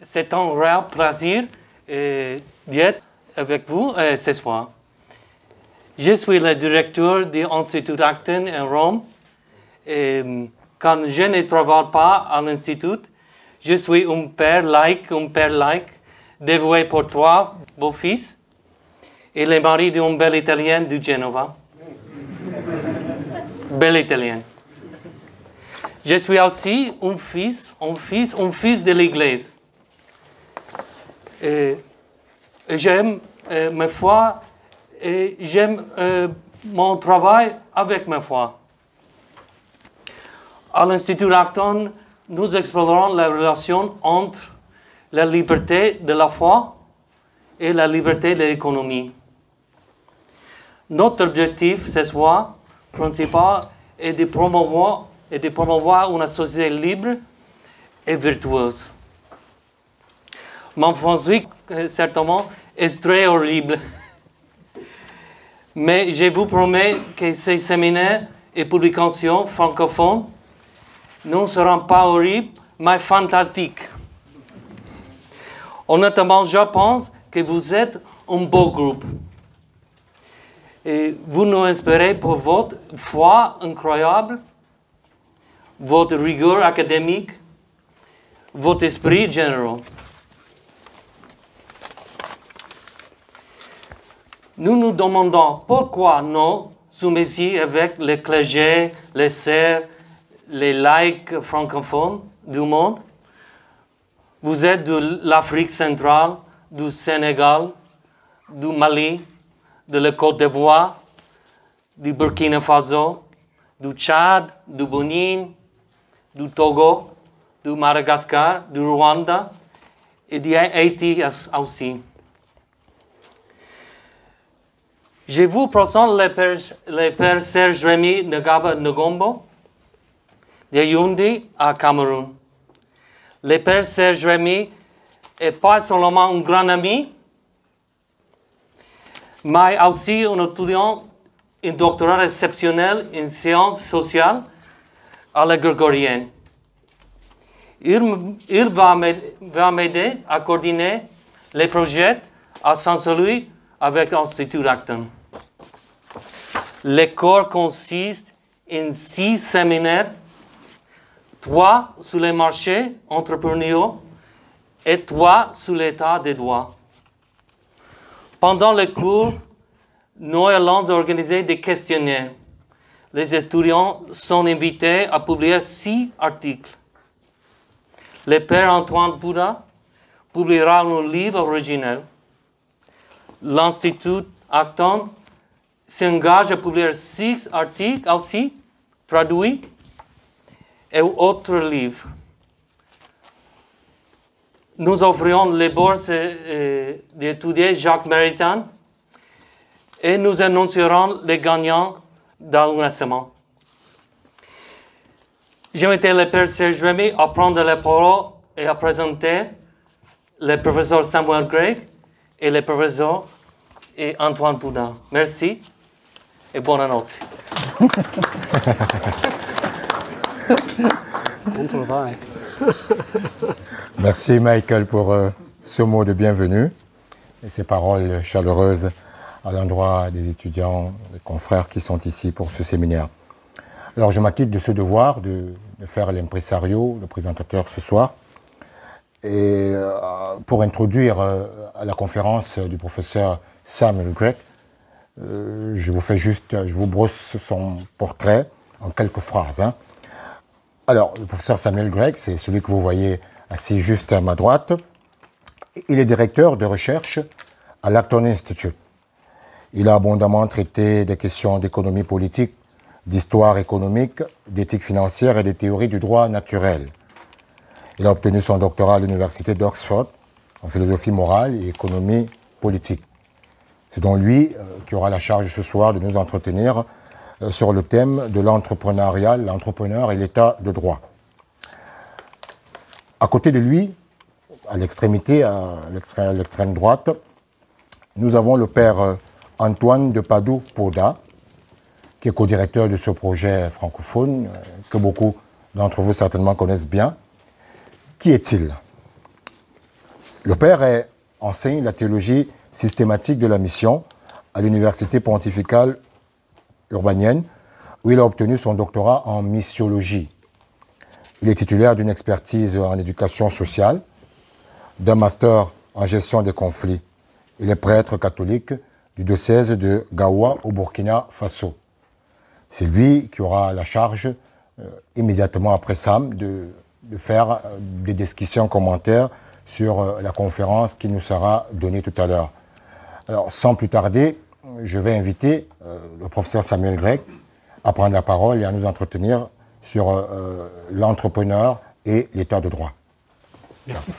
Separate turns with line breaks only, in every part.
C'est un réel plaisir d'être avec vous ce soir. Je suis le directeur de l'Institut Acton à Rome. Quand je ne travaille pas à l'Institut, je suis un père laïque, dévoué pour toi, beau-fils, et le mari d'une belle Italienne de Genova. Belle Italienne. Je suis aussi un fils de l'Église. J'aime ma foi et j'aime mon travail avec ma foi. À l'Institut Acton, nous explorons la relation entre la liberté de la foi et la liberté de l'économie. Notre objectif ce soir principal est de promouvoir une société libre et vertueuse. Mon français, certainement, est très horrible. Mais je vous promets que ces séminaires et publications francophones ne seront pas horribles, mais fantastiques. Honnêtement, je pense que vous êtes un beau groupe. Et vous nous inspirez pour votre foi incroyable, votre rigueur académique, votre esprit général. Nous nous demandons pourquoi nous sommes ici avec les clergés, les sœurs, les laïcs francophones du monde. Vous êtes de l'Afrique centrale, du Sénégal, du Mali, de la Côte d'Ivoire, du Burkina Faso, du Tchad, du Bénin, du Togo, du Madagascar, du Rwanda et d'Haïti aussi. Je vous présente le père Serge Rémy Ngaba Ngombo, de Yaoundé à Cameroun. Le père Serge Rémy n'est pas seulement un grand ami, mais aussi un étudiant, un doctorat exceptionnel en sciences sociales à la Grégorienne. Il va m'aider à coordonner les projets à Saint-Louis avec l'Institut Acton. Le cours consiste en 6 séminaires, 3 sur les marchés entrepreneuriaux et 3 sur l'état des droits. Pendant le cours, nous allons organiser des questionnaires. Les étudiants sont invités à publier 6 articles. Le père Antoine Bouddha publiera un livre original. L'Institut Acton s'engage à publier 6 articles aussi, traduits, et autres livres. Nous offrirons les bourses d'étudier Jacques Maritain et nous annoncerons les gagnants dans un semaine. J'invite le père Serge Rémy à prendre la parole et à présenter le professeur Samuel Gregg et le professeur Antoine Bouddha. Merci et bonne note.
Merci Michael pour ce mot de bienvenue et ces paroles chaleureuses à l'endroit des étudiants, des confrères qui sont ici pour ce séminaire. Alors je m'acquitte de ce devoir de faire l'impresario, le présentateur ce soir, et pour introduire à la conférence du professeur Samuel Gregg, je vous brosse son portrait en quelques phrases. Alors, le professeur Samuel Gregg, c'est celui que vous voyez assis juste à ma droite. Il est directeur de recherche à l'Acton Institute. Il a abondamment traité des questions d'économie politique, d'histoire économique, d'éthique financière et des théories du droit naturel. Il a obtenu son doctorat à l'université d'Oxford en philosophie morale et économie politique. C'est donc lui qui aura la charge ce soir de nous entretenir sur le thème de l'entrepreneuriat, l'entrepreneur et l'état de droit. À côté de lui, à l'extrémité, à l'extrême droite, nous avons le père Antoine de Padoue-Pauda, qui est co-directeur de ce projet francophone, que beaucoup d'entre vous certainement connaissent bien. Qui est-il? Le père enseigne la théologie systématique de la mission à l'Université pontificale urbanienne, où il a obtenu son doctorat en missiologie. Il est titulaire d'une expertise en éducation sociale, d'un master en gestion des conflits. Il est prêtre catholique du diocèse de Gaoua au Burkina Faso. C'est lui qui aura la charge, immédiatement après Sam, de faire des descriptions, commentaires sur la conférence qui nous sera donnée tout à l'heure. Alors, sans plus tarder, je vais inviter le professeur Samuel Grec à prendre la parole et à nous entretenir sur l'entrepreneur et l'état de droit.
Merci.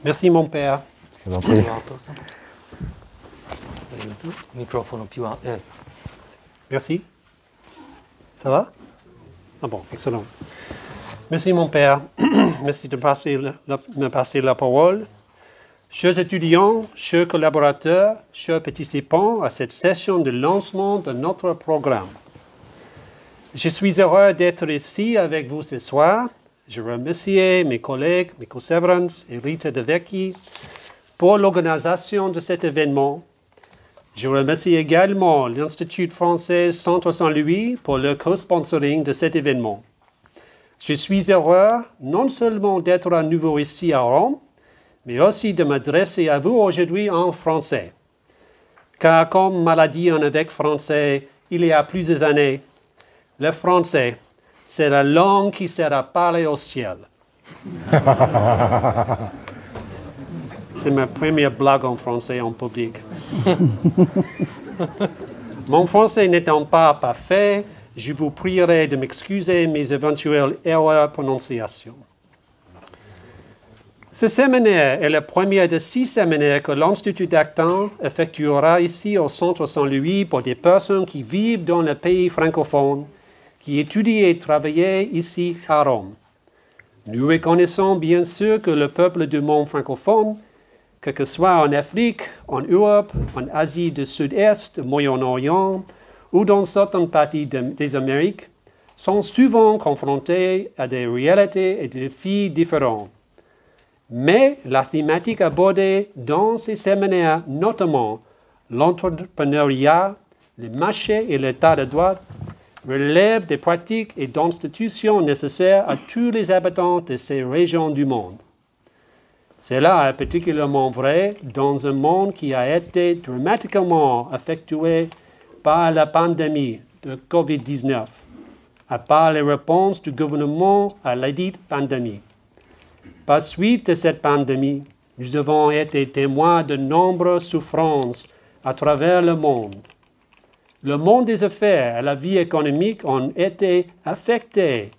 Merci, mon père.
Je vous en prie.
Microphone più alto.
Merci. Ça va? Ah bon, excellent. Merci, mon père. Merci de me passer la parole. Chers étudiants, chers collaborateurs, chers participants à cette session de lancement de notre programme. Je suis heureux d'être ici avec vous ce soir. Je remercie mes collègues, Nico Severance et Rita De Vecchi pour l'organisation de cet événement. Je remercie également l'Institut français Centre Saint-Louis pour le co-sponsoring de cet événement. Je suis heureux non seulement d'être à nouveau ici à Rome, mais aussi de m'adresser à vous aujourd'hui en français. Car comme m'a dit un évêque français il y a plusieurs années, le français, c'est la langue qui sera parlée au ciel. C'est ma première blague en français en public. Mon français n'étant pas parfait, je vous prierai de m'excuser mes éventuelles erreurs de prononciation. Ce séminaire est le premier de 6 séminaires que l'Institut d'Acton effectuera ici au Centre Saint-Louis pour des personnes qui vivent dans le pays francophone, qui étudient et travaillent ici à Rome. Nous reconnaissons bien sûr que le peuple du monde francophone, que ce soit en Afrique, en Europe, en Asie du Sud-Est, au Moyen-Orient ou dans certaines parties des Amériques, sont souvent confrontés à des réalités et des défis différents. Mais la thématique abordée dans ces séminaires, notamment l'entrepreneuriat, le marché et l'état de droit, relève des pratiques et d'institutions nécessaires à tous les habitants de ces régions du monde. Cela est particulièrement vrai dans un monde qui a été dramatiquement affecté par la pandémie de COVID-19, à part les réponses du gouvernement à ladite pandémie. Par suite de cette pandémie, nous avons été témoins de nombreuses souffrances à travers le monde. Le monde des affaires et la vie économique ont été affectés.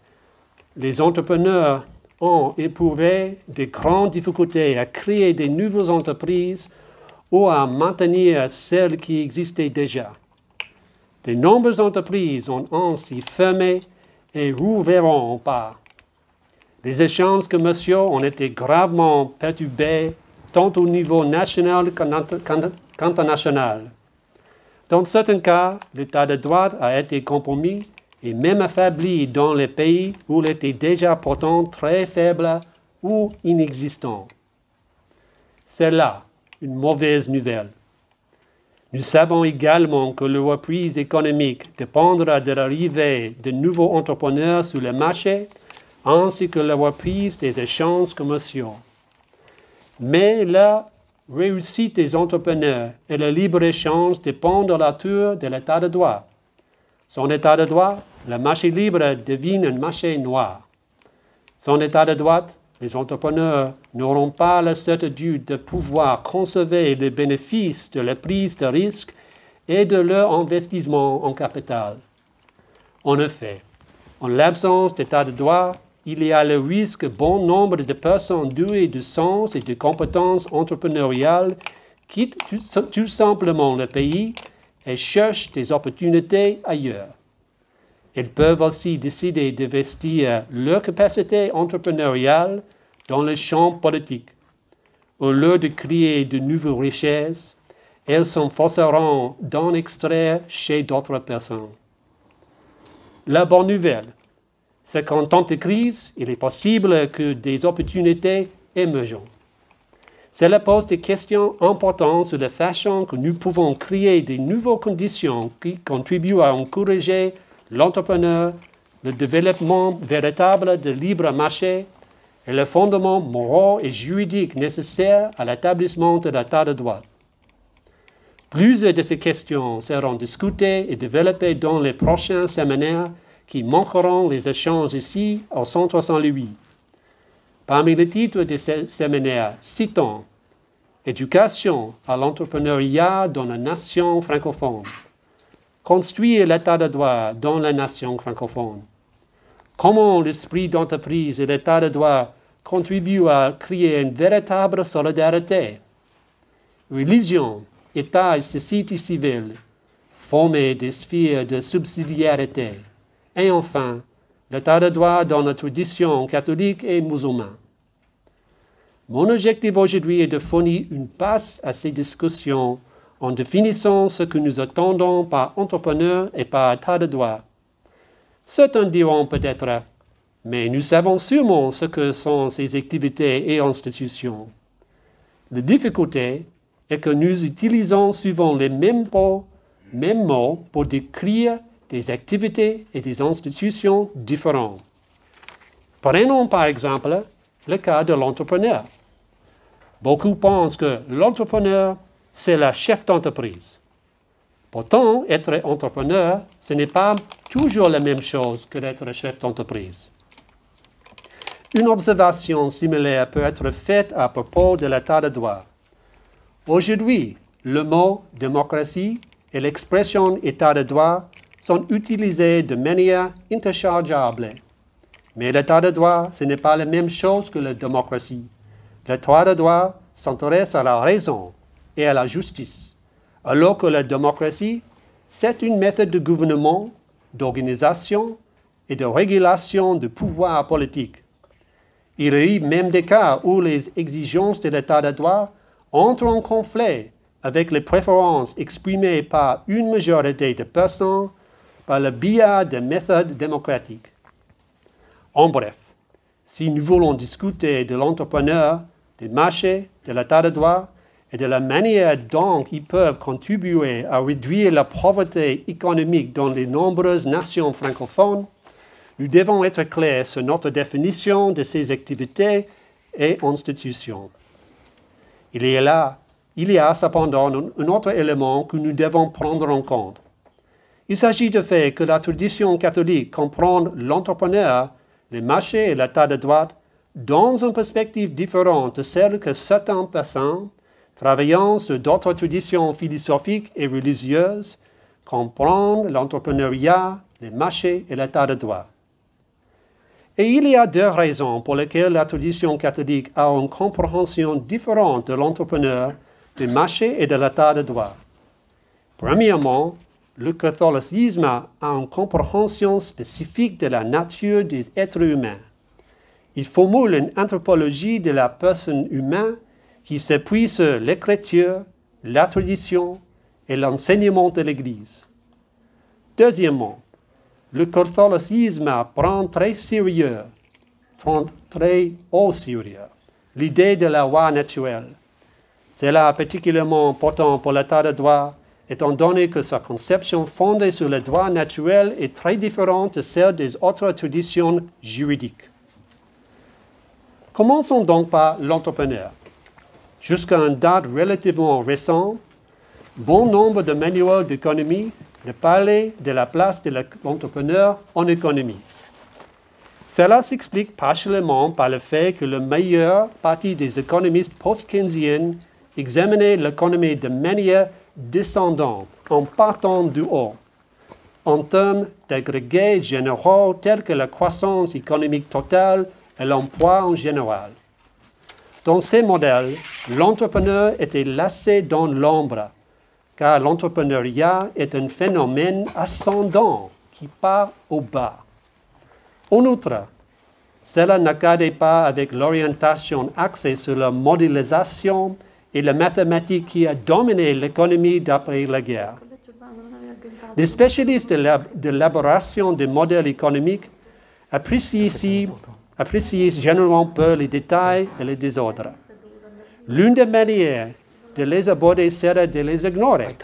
Les entrepreneurs ont éprouvé de grandes difficultés à créer de nouvelles entreprises ou à maintenir celles qui existaient déjà. De nombreuses entreprises ont ainsi fermé et rouvriront pas. Les échanges commerciaux ont été gravement perturbés tant au niveau national qu'international. Dans certains cas, l'état de droit a été compromis et même affaibli dans les pays où il était déjà pourtant très faible ou inexistant. C'est là une mauvaise nouvelle. Nous savons également que la reprise économique dépendra de l'arrivée de nouveaux entrepreneurs sur le marché ainsi que la reprise des échanges commerciaux. Mais la réussite des entrepreneurs et le libre-échange dépendent de la nature de l'état de droit. Son état de droit, le marché libre devient un marché noir. Son état de droit, les entrepreneurs n'auront pas la certitude de pouvoir conserver les bénéfices de la prise de risque et de leur investissement en capital. En effet, en l'absence d'état de droit, il y a le risque que bon nombre de personnes douées de sens et de compétences entrepreneuriales quittent tout simplement le pays et cherchent des opportunités ailleurs. Ils peuvent aussi décider d'investir leur capacité entrepreneuriale dans le champ politique, au lieu de créer de nouvelles richesses elles s'efforceront d'en extraire chez d'autres personnes. La bonne nouvelle, c'est qu'en temps de crise, il est possible que des opportunités émergent. Cela pose des questions importantes sur la façon que nous pouvons créer de nouvelles conditions qui contribuent à encourager l'entrepreneur, le développement véritable de libre marché et le fondement moral et juridique nécessaire à l'établissement de l'état de droit. Plusieurs de ces questions seront discutées et développées dans les prochains séminaires qui manqueront les échanges ici au Centre Saint-Louis. Parmi les titres de ces séminaires, citons « Éducation à l'entrepreneuriat dans la nation francophone »,« Construire l'état de droit dans la nation francophone »,« Comment l'esprit d'entreprise et l'état de droit contribuent à créer une véritable solidarité »,« Religion, État et société civile, former des sphères de subsidiarité », et enfin, l'état de droit dans la tradition catholique et musulmane. Mon objectif aujourd'hui est de fournir une base à ces discussions en définissant ce que nous attendons par entrepreneur et par état de droit. Certains diront peut-être, mais nous savons sûrement ce que sont ces activités et institutions. La difficulté est que nous utilisons souvent les mêmes mots pour décrire des activités et des institutions différentes. Prenons par exemple le cas de l'entrepreneur. Beaucoup pensent que l'entrepreneur, c'est le chef d'entreprise. Pourtant, être entrepreneur, ce n'est pas toujours la même chose que d'être chef d'entreprise. Une observation similaire peut être faite à propos de l'état de droit. Aujourd'hui, le mot démocratie et l'expression état de droit sont utilisés de manière interchangeable. Mais l'état de droit, ce n'est pas la même chose que la démocratie. L'état de droit s'intéresse à la raison et à la justice, alors que la démocratie, c'est une méthode de gouvernement, d'organisation et de régulation du pouvoir politique. Il arrive même des cas où les exigences de l'état de droit entrent en conflit avec les préférences exprimées par une majorité de personnes par le biais de méthodes démocratiques. En bref, si nous voulons discuter de l'entrepreneur, des marchés, de l'état de droit et de la manière dont ils peuvent contribuer à réduire la pauvreté économique dans les nombreuses nations francophones, nous devons être clairs sur notre définition de ces activités et institutions. Il y a cependant un autre élément que nous devons prendre en compte. Il s'agit du fait que la tradition catholique comprend l'entrepreneur, les marchés et l'état de droit dans une perspective différente de celle que certaines personnes, travaillant sur d'autres traditions philosophiques et religieuses, comprennent l'entrepreneuriat, les marchés et l'état de droit. Et il y a deux raisons pour lesquelles la tradition catholique a une compréhension différente de l'entrepreneur, des marchés et de l'état de droit. Premièrement, le catholicisme a une compréhension spécifique de la nature des êtres humains. Il formule une anthropologie de la personne humaine qui s'appuie sur l'écriture, la tradition et l'enseignement de l'Église. Deuxièmement, le catholicisme prend très au sérieux l'idée de la loi naturelle. Cela est particulièrement important pour l'état de droit, étant donné que sa conception fondée sur le droit naturel est très différente de celle des autres traditions juridiques. Commençons donc par l'entrepreneur. Jusqu'à une date relativement récente, bon nombre de manuels d'économie ne parlaient de la place de l'entrepreneur en économie. Cela s'explique partiellement par le fait que la majeure partie des économistes post-keynésiens examinaient l'économie de manière descendante, en partant du haut, en termes d'agrégés généraux tels que la croissance économique totale et l'emploi en général. Dans ces modèles, l'entrepreneur était laissé dans l'ombre, car l'entrepreneuriat est un phénomène ascendant qui part au bas. En outre, cela ne cadrait pas avec l'orientation axée sur la modélisation et la mathématique qui a dominé l'économie d'après la guerre. Les spécialistes de l'élaboration des modèles économiques apprécient généralement peu les détails et les désordres. L'une des manières de les aborder serait de les ignorer.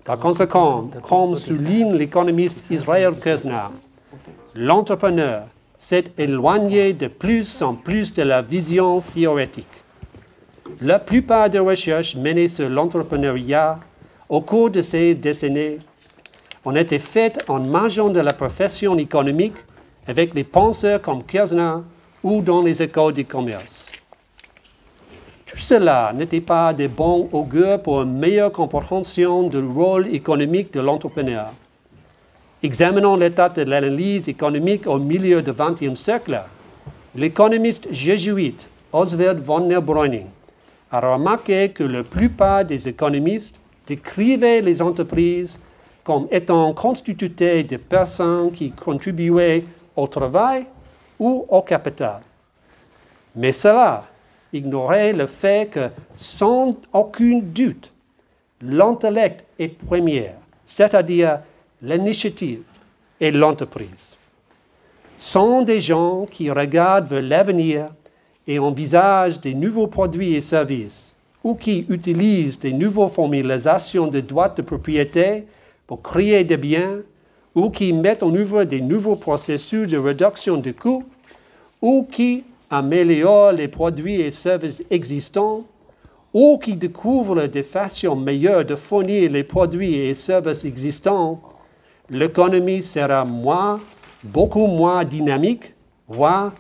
Par conséquent, comme souligne l'économiste Israël Kirzner, l'entrepreneur s'est éloigné de plus en plus de la vision théorique. La plupart des recherches menées sur l'entrepreneuriat au cours de ces décennies ont été faites en marge de la profession économique avec des penseurs comme Kirzner ou dans les écoles de commerce. Tout cela n'était pas de bon augure pour une meilleure compréhension du rôle économique de l'entrepreneur. Examinons l'état de l'analyse économique au milieu du XXe siècle. L'économiste jésuite Oswald von Neubräuning a remarqué que la plupart des économistes décrivaient les entreprises comme étant constituées de personnes qui contribuaient au travail ou au capital. Mais cela ignorait le fait que, sans aucun doute, l'intellect est premier, c'est-à-dire l'initiative et l'entreprise. Sont des gens qui regardent vers l'avenir et envisagent des nouveaux produits et services, ou qui utilisent des nouvelles formalisations de droits de propriété pour créer des biens, ou qui mettent en œuvre des nouveaux processus de réduction de coûts, ou qui améliorent les produits et services existants, ou qui découvrent des façons meilleures de fournir les produits et services existants, l'économie sera beaucoup moins dynamique, voire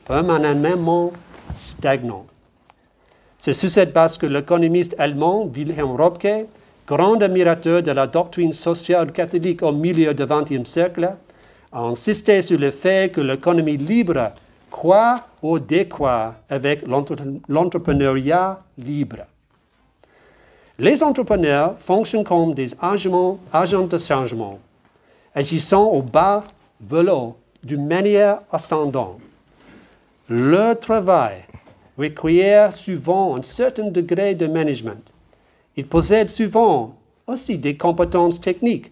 permanemment stagnante. C'est sur cette base que l'économiste allemand Wilhelm Röpke, grand admirateur de la doctrine sociale catholique au milieu du XXe siècle, a insisté sur le fait que l'économie libre croît ou décroît avec l'entrepreneuriat libre. Les entrepreneurs fonctionnent comme des agents de changement, agissant au bas vélo d'une manière ascendante. Leur travail requiert souvent un certain degré de management. Ils possèdent souvent aussi des compétences techniques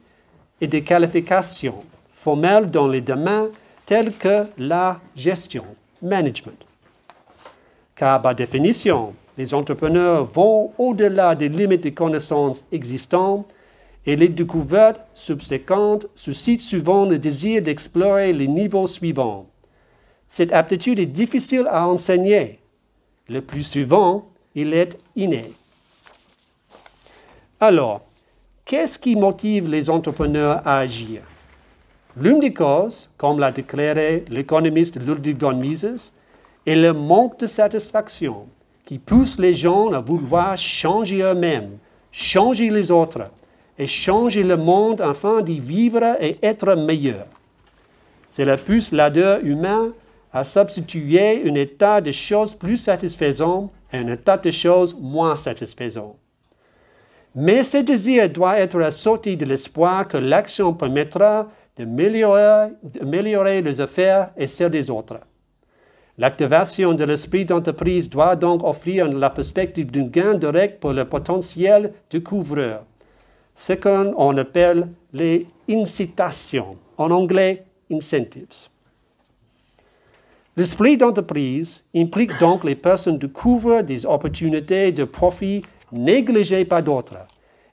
et des qualifications formelles dans les domaines tels que la gestion, management. Car par définition, les entrepreneurs vont au-delà des limites des connaissances existantes et les découvertes subséquentes suscitent souvent le désir d'explorer les niveaux suivants. Cette aptitude est difficile à enseigner. Le plus souvent, il est inné. Alors, qu'est-ce qui motive les entrepreneurs à agir? L'une des causes, comme l'a déclaré l'économiste Ludwig von Mises, est le manque de satisfaction qui pousse les gens à vouloir changer eux-mêmes, changer les autres et changer le monde afin d'y vivre et être meilleur. Cela pousse l'ardeur humain à substituer un état de choses plus satisfaisant à un état de choses moins satisfaisant. Mais ce désir doit être assorti de l'espoir que l'action permettra d'améliorer les affaires et celles des autres. L'activation de l'esprit d'entreprise doit donc offrir la perspective d'un gain direct pour le potentiel découvreur, ce qu'on appelle les incitations, en anglais incentives. L'esprit d'entreprise implique donc les personnes découvrent des opportunités de profit négligées par d'autres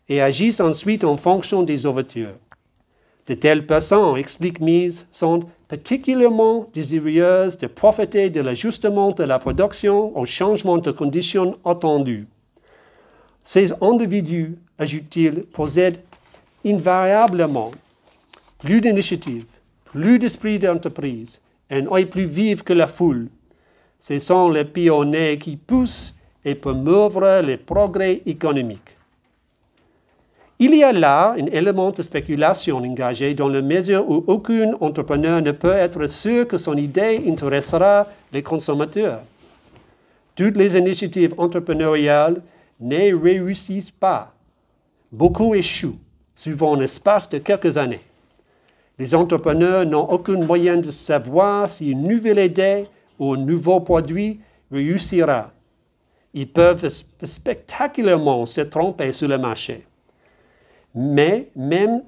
et agissent ensuite en fonction des ouvertures. De telles personnes, explique Mises, sont particulièrement désireuses de profiter de l'ajustement de la production au changement de conditions attendues. Ces individus, ajoute-t-il, possèdent invariablement plus d'initiative, plus d'esprit d'entreprise, un œil plus vif que la foule. Ce sont les pionniers qui poussent et promeuvent les progrès économiques. Il y a là un élément de spéculation engagé dans la mesure où aucun entrepreneur ne peut être sûr que son idée intéressera les consommateurs. Toutes les initiatives entrepreneuriales ne réussissent pas. Beaucoup échouent, souvent en l'espace de quelques années. Les entrepreneurs n'ont aucun moyen de savoir si une nouvelle idée ou un nouveau produit réussira. Ils peuvent spectaculairement se tromper sur le marché. Mais même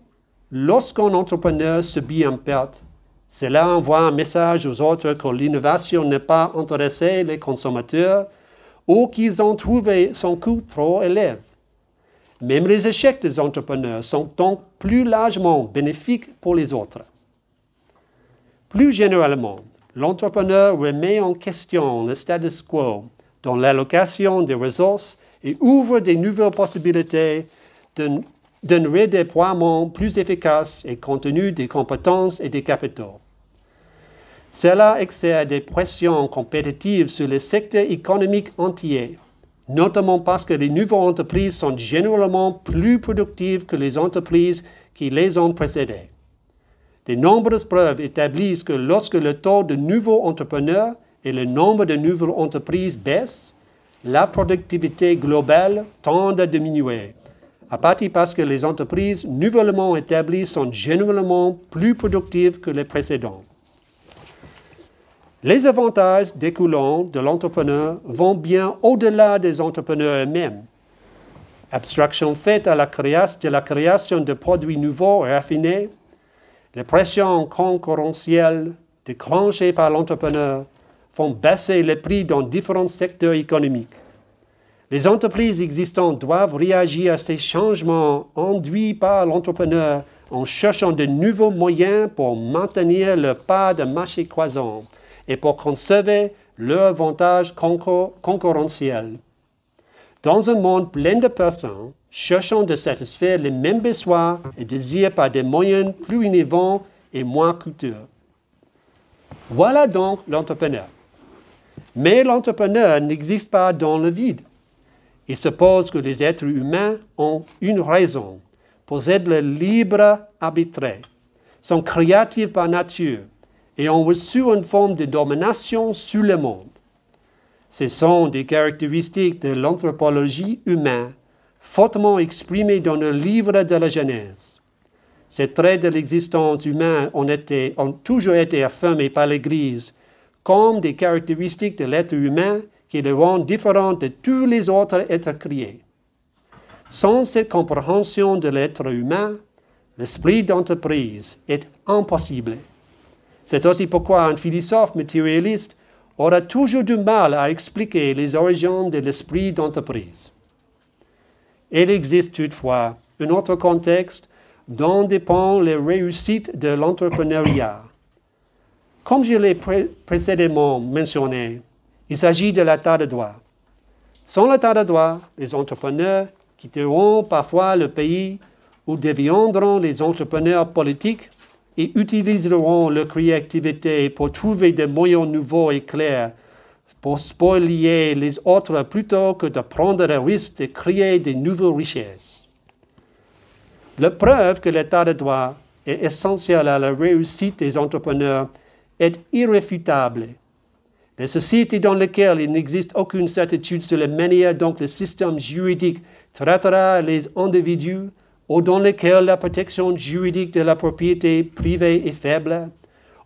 lorsqu'un entrepreneur subit une perte, cela envoie un message aux autres que l'innovation n'est pas intéressée les consommateurs ou qu'ils ont trouvé son coût trop élevé. Même les échecs des entrepreneurs sont donc plus largement bénéfiques pour les autres. Plus généralement, l'entrepreneur remet en question le status quo dans l'allocation des ressources et ouvre de nouvelles possibilités d'un redéploiement plus efficace et compte tenu des compétences et des capitaux. Cela exerce des pressions compétitives sur le secteur économique entier, notamment parce que les nouvelles entreprises sont généralement plus productives que les entreprises qui les ont précédées. De nombreuses preuves établissent que lorsque le taux de nouveaux entrepreneurs et le nombre de nouvelles entreprises baissent, la productivité globale tend à diminuer, à partir parce que les entreprises nouvellement établies sont généralement plus productives que les précédentes. Les avantages découlant de l'entrepreneur vont bien au-delà des entrepreneurs eux-mêmes. Abstraction faite de la création de produits nouveaux et raffinés, les pressions concurrentielles déclenchées par l'entrepreneur font baisser les prix dans différents secteurs économiques. Les entreprises existantes doivent réagir à ces changements induits par l'entrepreneur en cherchant de nouveaux moyens pour maintenir leur part de marché croissant et pour conserver leur avantage concurrentiel. Dans un monde plein de personnes cherchant de satisfaire les mêmes besoins et désirs par des moyens plus innovants et moins coûteux. Voilà donc l'entrepreneur. Mais l'entrepreneur n'existe pas dans le vide. Il suppose que les êtres humains ont une raison, possèdent le libre arbitre, sont créatifs par nature et ont reçu une forme de domination sur le monde. Ce sont des caractéristiques de l'anthropologie humaine, fortement exprimées dans le livre de la Genèse. Ces traits de l'existence humaine ont toujours été affirmés par l'Église comme des caractéristiques de l'être humain qui le rendent différent de tous les autres êtres créés. Sans cette compréhension de l'être humain, l'esprit d'entreprise est impossible. C'est aussi pourquoi un philosophe matérialiste aura toujours du mal à expliquer les origines de l'esprit d'entreprise. Il existe toutefois un autre contexte dont dépend les réussites de l'entrepreneuriat. Comme je l'ai précédemment mentionné, il s'agit de l'état de droit. Sans l'état de droit, les entrepreneurs quitteront parfois le pays ou deviendront les entrepreneurs politiques et utiliseront leur créativité pour trouver des moyens nouveaux et clairs pour spolier les autres plutôt que de prendre le risque de créer de nouvelles richesses. La preuve que l'état de droit est essentiel à la réussite des entrepreneurs est irréfutable. Les sociétés dans lesquelles il n'existe aucune certitude sur la manière dont le système juridique traitera les individus ou dans lesquelles la protection juridique de la propriété privée est faible,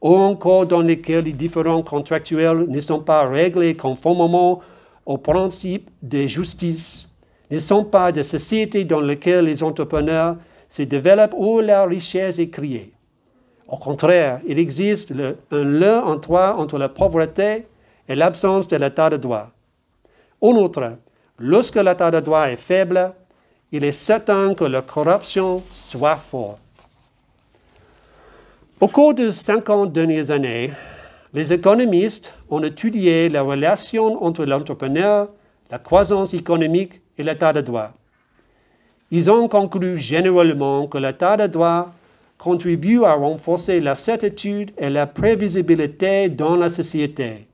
ou encore dans lesquelles les différends contractuels ne sont pas réglés conformément aux principes de justice, ne sont pas des sociétés dans lesquelles les entrepreneurs se développent où la richesse est créée. Au contraire, il existe un lien entre la pauvreté et l'absence de l'état de droit. En outre, lorsque l'état de droit est faible, il est certain que la corruption soit forte. Au cours des 50 dernières années, les économistes ont étudié la relation entre l'entrepreneur, la croissance économique et l'état de droit. Ils ont conclu généralement que l'état de droit contribue à renforcer la certitude et la prévisibilité dans la société.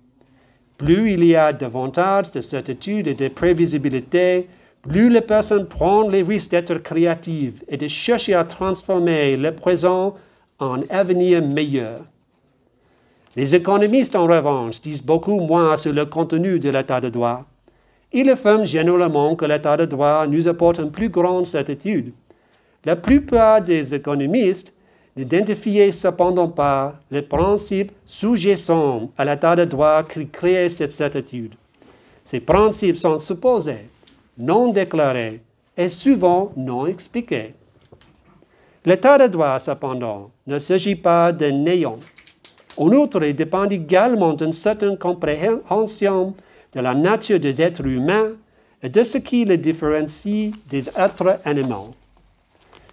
Plus il y a davantage de certitude et de prévisibilité, plus les personnes prennent les risques d'être créatives et de chercher à transformer le présent en un avenir meilleur. Les économistes, en revanche, disent beaucoup moins sur le contenu de l'état de droit. Ils affirment généralement que l'état de droit nous apporte une plus grande certitude. La plupart des économistes n'identifient cependant pas les principes sous-jacents à l'état de droit qui créent cette certitude. Ces principes sont supposés, non déclarés et souvent non expliqués. L'état de droit, cependant, ne s'agit pas de néant. En outre, il dépend également d'une certaine compréhension de la nature des êtres humains et de ce qui les différencie des êtres animaux.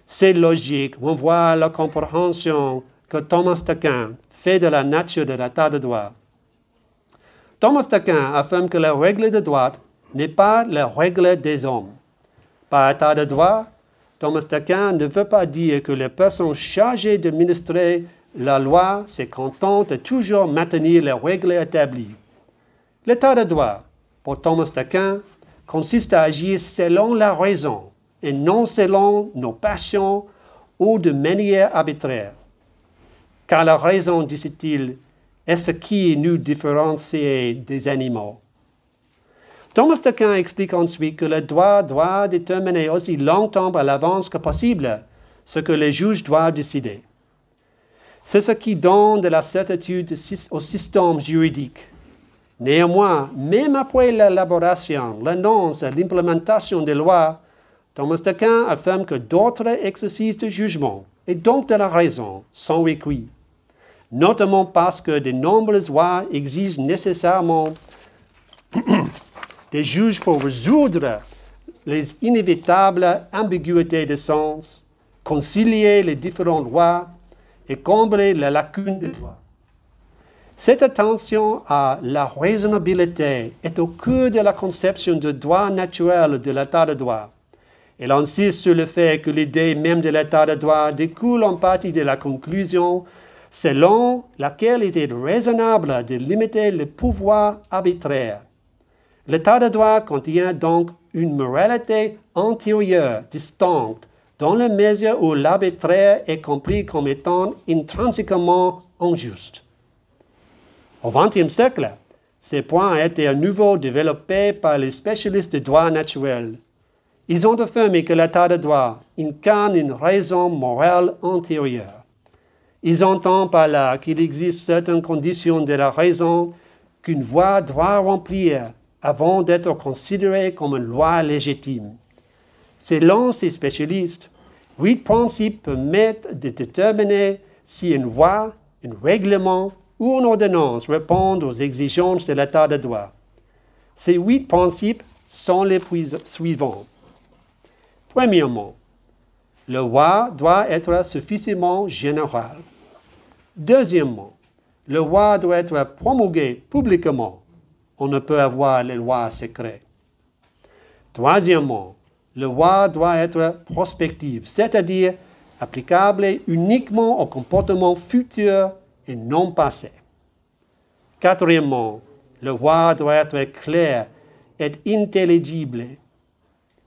C'est logique, on voit la compréhension que Thomas d'Aquin fait de la nature de l'état de droit. Thomas d'Aquin affirme que la règle de droit n'est pas la règle des hommes. Par état de droit, Thomas d'Aquin ne veut pas dire que les personnes chargées d'administrer la loi se contentent de toujours maintenir les règles établies. L'état de droit, pour Thomas d'Aquin, consiste à agir selon la raison et non selon nos passions ou de manière arbitraire. Car la raison, dit-il, est ce qui nous différencie des animaux. Thomas d'Aquin explique ensuite que le droit doit déterminer aussi longtemps à l'avance que possible ce que les juges doivent décider. C'est ce qui donne de la certitude au système juridique. Néanmoins, même après l'élaboration, l'annonce et l'implémentation des lois, Thomas d'Aquin affirme que d'autres exercices de jugement et donc de la raison sont requis, notamment parce que de nombreuses lois exigent nécessairement des juges pour résoudre les inévitables ambiguïtés de sens, concilier les différentes lois et combler les lacunes des lois. Cette attention à la raisonnabilité est au cœur de la conception du droit naturel de l'état de droit. Elle insiste sur le fait que l'idée même de l'état de droit découle en partie de la conclusion selon laquelle il est raisonnable de limiter le pouvoir arbitraire. L'état de droit contient donc une moralité antérieure, distincte, dans la mesure où l'arbitraire est compris comme étant intrinsèquement injuste. Au XXe siècle, ces points ont été à nouveau développés par les spécialistes du droit naturel. Ils ont affirmé que l'état de droit incarne une raison morale antérieure. Ils entendent par là qu'il existe certaines conditions de la raison qu'une voie doit remplir avant d'être considérée comme une loi légitime. Selon ces spécialistes, 8 principes permettent de déterminer si une loi, un règlement ou une ordonnance répondent aux exigences de l'état de droit. Ces 8 principes sont les suivants. Premièrement, la loi doit être suffisamment générale. Deuxièmement, la loi doit être promulguée publiquement. On ne peut avoir les lois secrètes. Troisièmement, la loi doit être prospective, c'est-à-dire applicable uniquement au comportement futur et non passé. Quatrièmement, la loi doit être claire et intelligible.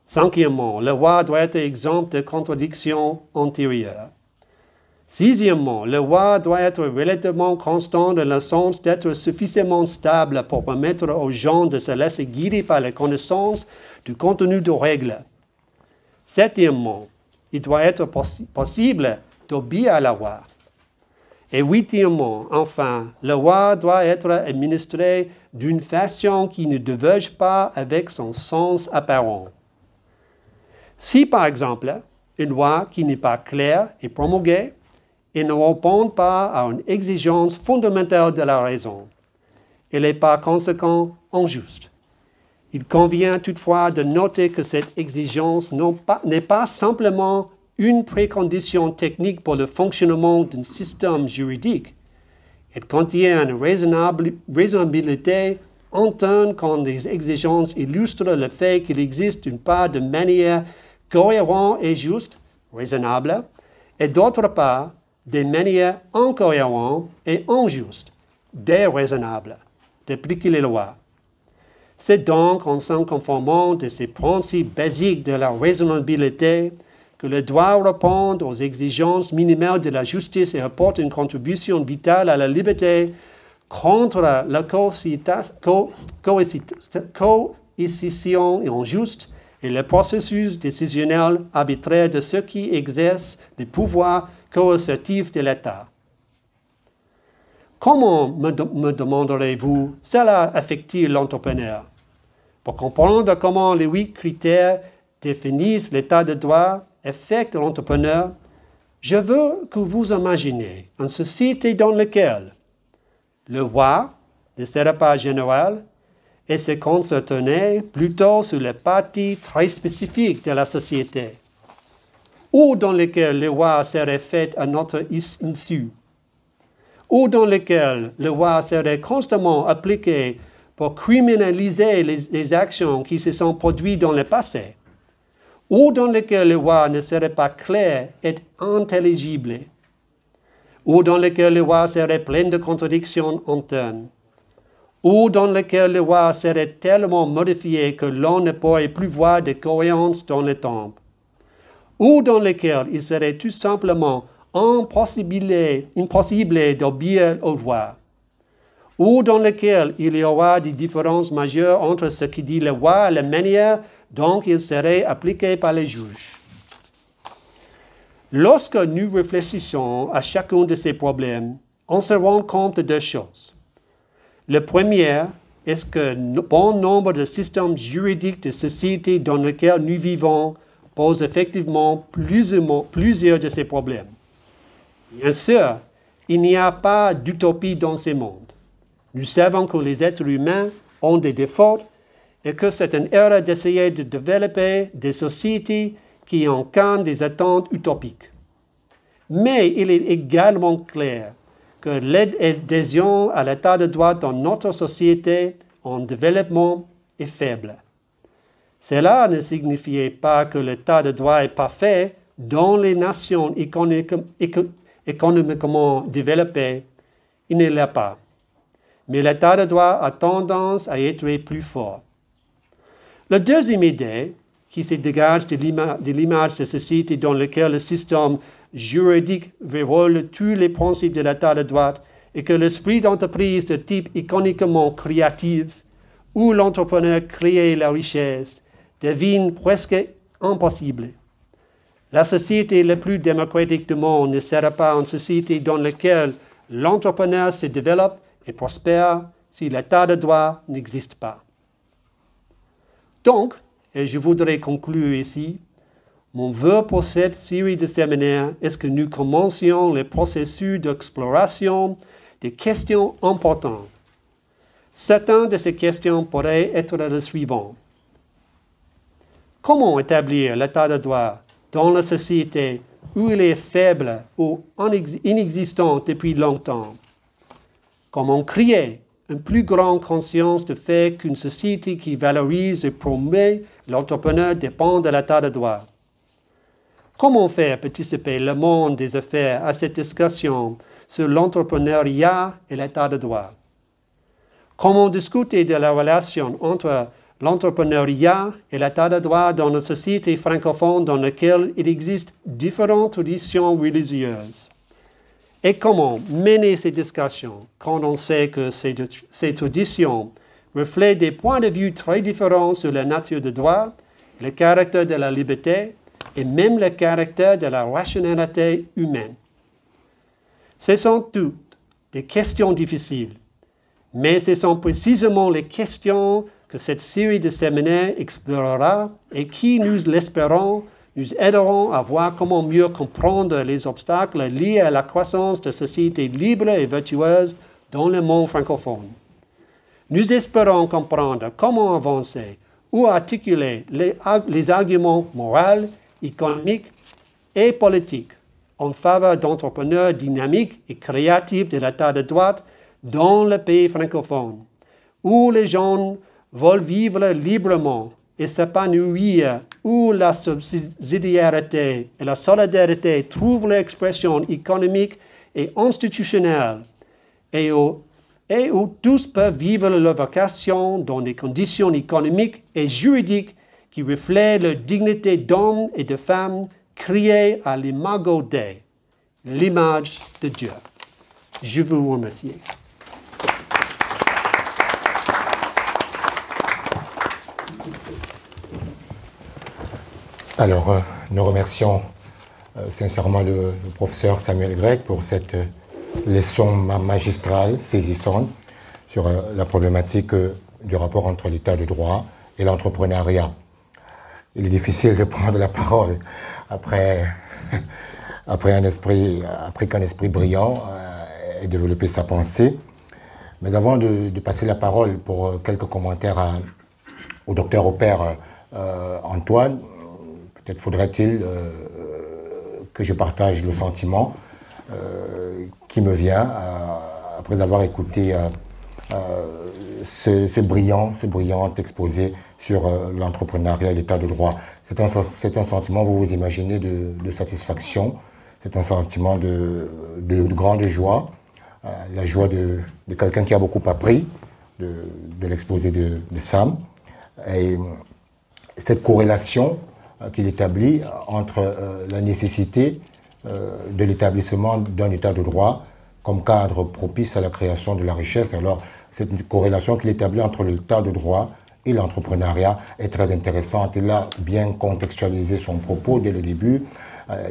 Cinquièmement, la loi doit être exempte de contradictions antérieures. Sixièmement, la loi doit être relativement constante dans le sens d'être suffisamment stable pour permettre aux gens de se laisser guider par la connaissance du contenu de règles. Septièmement, il doit être possible d'obéir à la loi. Et huitièmement, enfin, la loi doit être administrée d'une façon qui ne diverge pas avec son sens apparent. Si, par exemple, une loi qui n'est pas claire est promulguée, elle ne répond pas à une exigence fondamentale de la raison. Elle est par conséquent injuste. Il convient toutefois de noter que cette exigence n'est pas simplement une précondition technique pour le fonctionnement d'un système juridique. Elle contient une raisonnabilité interne quand les exigences illustrent le fait qu'il existe d'une part de manière cohérente et juste, raisonnable, et d'autre part, de manière incohérente et injuste, déraisonnable, d'appliquer les lois. C'est donc en s'en conformant de ces principes basiques de la raisonnabilité que le droit répond aux exigences minimales de la justice et apporte une contribution vitale à la liberté contre la coercition injuste et le processus décisionnel arbitraire de ceux qui exercent les pouvoirs coercitifs de l'État. Comment, me demanderez-vous, cela affecte-t-il l'entrepreneur? Pour comprendre comment les 8 critères définissent l'état de droit, affectent l'entrepreneur, je veux que vous imaginez une société dans laquelle le roi ne serait pas général et se concentrerait plutôt sur les parties très spécifiques de la société, ou dans laquelle le roi serait fait à notre insu, ou dans laquelle le roi serait constamment appliqué pour criminaliser les actions qui se sont produites dans le passé, ou dans lequel le roi ne serait pas clair et intelligible, ou dans lequel le roi serait plein de contradictions internes, ou dans lequel le roi serait tellement modifié que l'on ne pourrait plus voir de cohérence dans le temps, ou dans lequel il serait tout simplement impossible d'obéir au roi, ou dans lequel il y aura des différences majeures entre ce que dit le roi et la manière dont il serait appliqué par les juges. Lorsque nous réfléchissons à chacun de ces problèmes, on se rend compte de 2 choses. Le premier est que bon nombre de systèmes juridiques de sociétés dans lesquels nous vivons posent effectivement plusieurs de ces problèmes. Bien sûr, il n'y a pas d'utopie dans ce monde. Nous savons que les êtres humains ont des défauts et que c'est une erreur d'essayer de développer des sociétés qui incarnent des attentes utopiques. Mais il est également clair que l'adhésion à l'état de droit dans notre société en développement est faible. Cela ne signifie pas que l'état de droit est parfait dans les nations économiquement développées. Il ne l'est pas. Mais l'état de droit a tendance à être plus fort. La deuxième idée, qui se dégage de l'image de société dans laquelle le système juridique verrouille tous les principes de l'état de droit, est que l'esprit d'entreprise de type économiquement créatif, où l'entrepreneur crée la richesse, devient presque impossible. La société la plus démocratique du monde ne sera pas une société dans laquelle l'entrepreneur se développe et prospère si l'état de droit n'existe pas. Donc, et je voudrais conclure ici, mon vœu pour cette série de séminaires est que nous commencions le processus d'exploration des questions importantes. Certaines de ces questions pourraient être les suivantes. Comment établir l'état de droit dans la société où il est faible ou inexistant depuis longtemps? Comment créer une plus grande conscience du fait qu'une société qui valorise et promeut l'entrepreneur dépend de l'état de droit? Comment faire participer le monde des affaires à cette discussion sur l'entrepreneuriat et l'état de droit? Comment discuter de la relation entre l'entrepreneuriat et l'état de droit dans une société francophone dans laquelle il existe différentes traditions religieuses? Et comment mener ces discussions quand on sait que ces traditions reflètent des points de vue très différents sur la nature du droit, le caractère de la liberté et même le caractère de la rationalité humaine? Ce sont toutes des questions difficiles, mais ce sont précisément les questions que cette série de séminaires explorera et qui, nous l'espérons, nous aideront à voir comment mieux comprendre les obstacles liés à la croissance de sociétés libres et vertueuses dans le monde francophone. Nous espérons comprendre comment avancer ou articuler les arguments moraux, économiques et politiques en faveur d'entrepreneurs dynamiques et créatifs de l'état de droit dans le pays francophone, où les gens veulent vivre librement et s'épanouir, où la subsidiarité et la solidarité trouvent leur expression économique et institutionnelle, et où tous peuvent vivre leur vocation dans des conditions économiques et juridiques qui reflètent leur dignité d'hommes et de femmes créés à l'imago Dei, l'image de Dieu. Je vous remercie.
Alors, nous remercions sincèrement le professeur Samuel Grec pour cette leçon magistrale, saisissante, sur la problématique du rapport entre l'état de droit et l'entrepreneuriat. Il est difficile de prendre la parole après qu'un esprit brillant ait développé sa pensée. Mais avant de passer la parole pour quelques commentaires au docteur, au père Antoine, peut-être faudrait-il que je partage le sentiment qui me vient après avoir écouté ce brillant exposé sur l'entrepreneuriat et l'état de droit. C'est un sentiment, vous vous imaginez, de satisfaction, c'est un sentiment de grande joie, la joie de quelqu'un qui a beaucoup appris de l'exposé de Sam. Et cette corrélation qu'il établit entre la nécessité de l'établissement d'un état de droit comme cadre propice à la création de la richesse. Alors, cette corrélation qu'il établit entre l'état de droit et l'entrepreneuriat est très intéressante. Il a bien contextualisé son propos dès le début.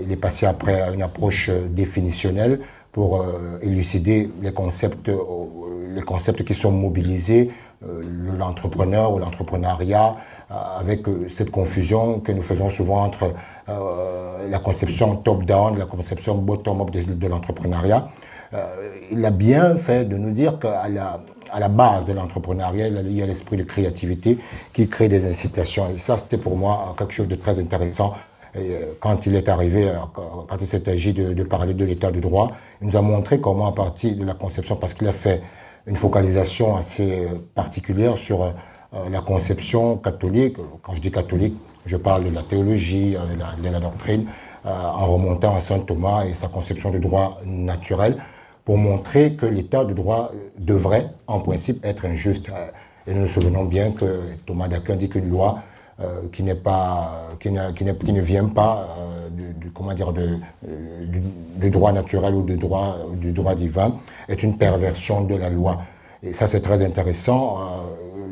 Il est passé après à une approche définitionnelle pour élucider les concepts qui sont mobilisés, l'entrepreneur ou l'entrepreneuriat, avec cette confusion que nous faisons souvent entre la conception top-down, la conception bottom-up de l'entrepreneuriat. Il a bien fait de nous dire qu'à la base de l'entrepreneuriat, il y a l'esprit de créativité qui crée des incitations. Et ça, c'était pour moi quelque chose de très intéressant. Et quand il est arrivé, quand il s'est agi de parler de l'état de droit, il nous a montré comment, à partir de la conception, parce qu'il a fait une focalisation assez particulière sur la conception catholique. Quand je dis catholique, je parle de la théologie, de la doctrine, en remontant à saint Thomas et sa conception du droit naturel, pour montrer que l'état de droit devrait, en principe, être injuste. Et nous nous souvenons bien que Thomas d'Aquin dit qu'une loi qui ne vient pas du droit naturel ou du droit divin est une perversion de la loi. Et ça, c'est très intéressant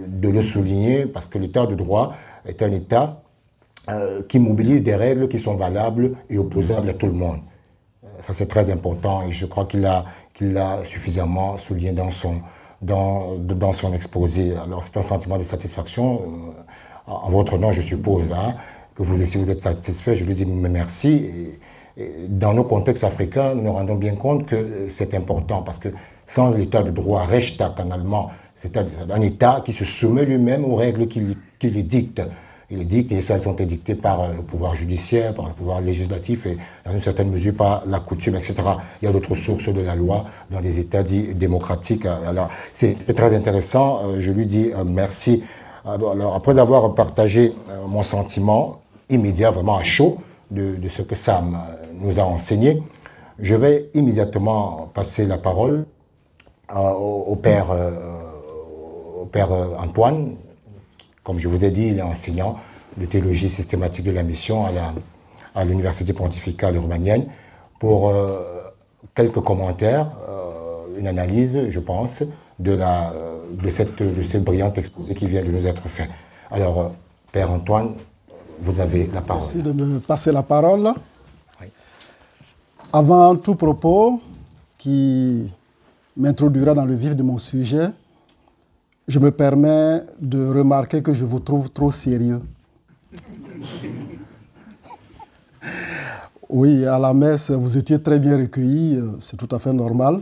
de le souligner, parce que l'état de droit est un état qui mobilise des règles qui sont valables et opposables à tout le monde. Ça, c'est très important, et je crois qu'il l'a suffisamment souligné dans son exposé. Alors, c'est un sentiment de satisfaction. En votre nom, je suppose, que vous, si vous êtes satisfait, je lui dis merci. Et dans nos contextes africains, nous nous rendons bien compte que c'est important, parce que sans l'état de droit, Rechtsstaat en allemand, c'est un état qui se soumet lui-même aux règles qu'il dicte. Il dicte, et ça ont été dictées par le pouvoir judiciaire, par le pouvoir législatif et dans une certaine mesure par la coutume, etc. Il y a d'autres sources de la loi dans les États dits démocratiques. Alors, c'est très intéressant. Je lui dis merci. Alors, après avoir partagé mon sentiment immédiat, vraiment à chaud, de ce que Sam nous a enseigné, je vais immédiatement passer la parole au père Antoine. Comme je vous ai dit, il est enseignant de théologie systématique de la mission à l'Université pontificale romanienne pour quelques commentaires, une analyse, je pense, de ce brillant exposé qui vient de nous être fait. Alors, Père Antoine, vous avez la parole.
Merci de me passer la parole.
Oui.
Avant tout propos qui m'introduira dans le vif de mon sujet, je me permets de remarquer que je vous trouve trop sérieux. Oui, à la messe, vous étiez très bien recueillis, c'est tout à fait normal.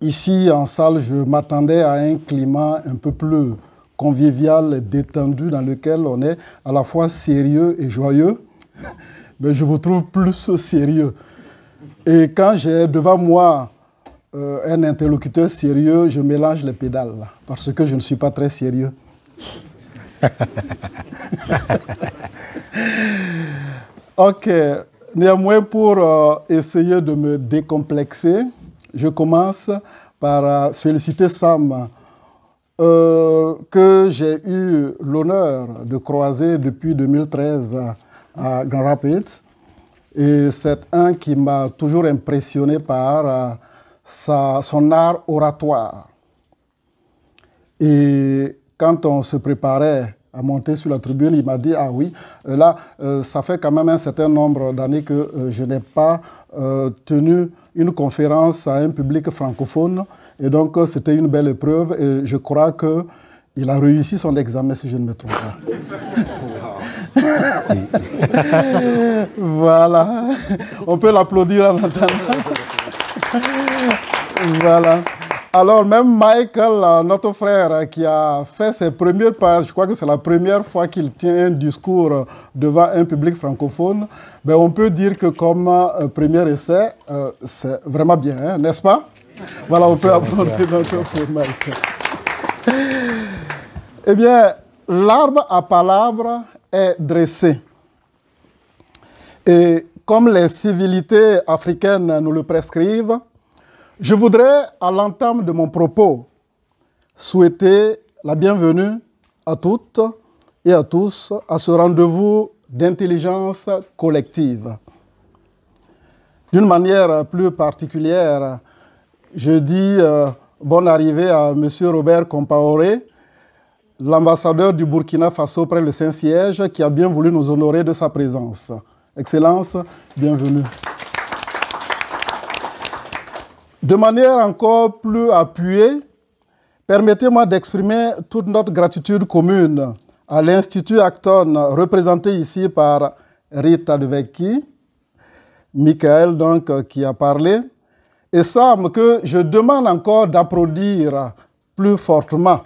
Ici, en salle, je m'attendais à un climat un peu plus convivial, détendu, dans lequel on est à la fois sérieux et joyeux. Mais je vous trouve plus sérieux. Et quand j'ai devant moi un interlocuteur sérieux, je mélange les pédales, parce que je ne suis pas très sérieux. Ok. Néanmoins, pour essayer de me décomplexer, je commence par féliciter Sam, que j'ai eu l'honneur de croiser depuis 2013 à Grand Rapids. Et c'est un qui m'a toujours impressionné par son art oratoire. Et quand on se préparait à monter sur la tribune, il m'a dit, ah oui, là, ça fait quand même un certain nombre d'années que je n'ai pas tenu une conférence à un public francophone. Et donc, c'était une belle épreuve. Et je crois qu'il Il a réussi son examen, si je ne me trompe pas. Voilà. On peut l'applaudir en attendant. Voilà. Alors, même Michael, notre frère, qui a fait ses premières pages, je crois que c'est la première fois qu'il tient un discours devant un public francophone, ben, on peut dire que comme premier essai, c'est vraiment bien, hein, n'est-ce pas? Voilà, on peut applaudir notre frère Michael. Eh bien, l'arbre à palabres est dressé. Et comme les civilités africaines nous le prescrivent, je voudrais, à l'entame de mon propos, souhaiter la bienvenue à toutes et à tous à ce rendez-vous d'intelligence collective. D'une manière plus particulière, je dis bonne arrivée à M. Robert Compaoré, l'ambassadeur du Burkina Faso près le Saint-Siège, qui a bien voulu nous honorer de sa présence. Excellence, bienvenue. De manière encore plus appuyée, permettez-moi d'exprimer toute notre gratitude commune à l'Institut Acton, représenté ici par Rita Devecchi, Michael donc qui a parlé, et Sam que je demande encore d'applaudir plus fortement.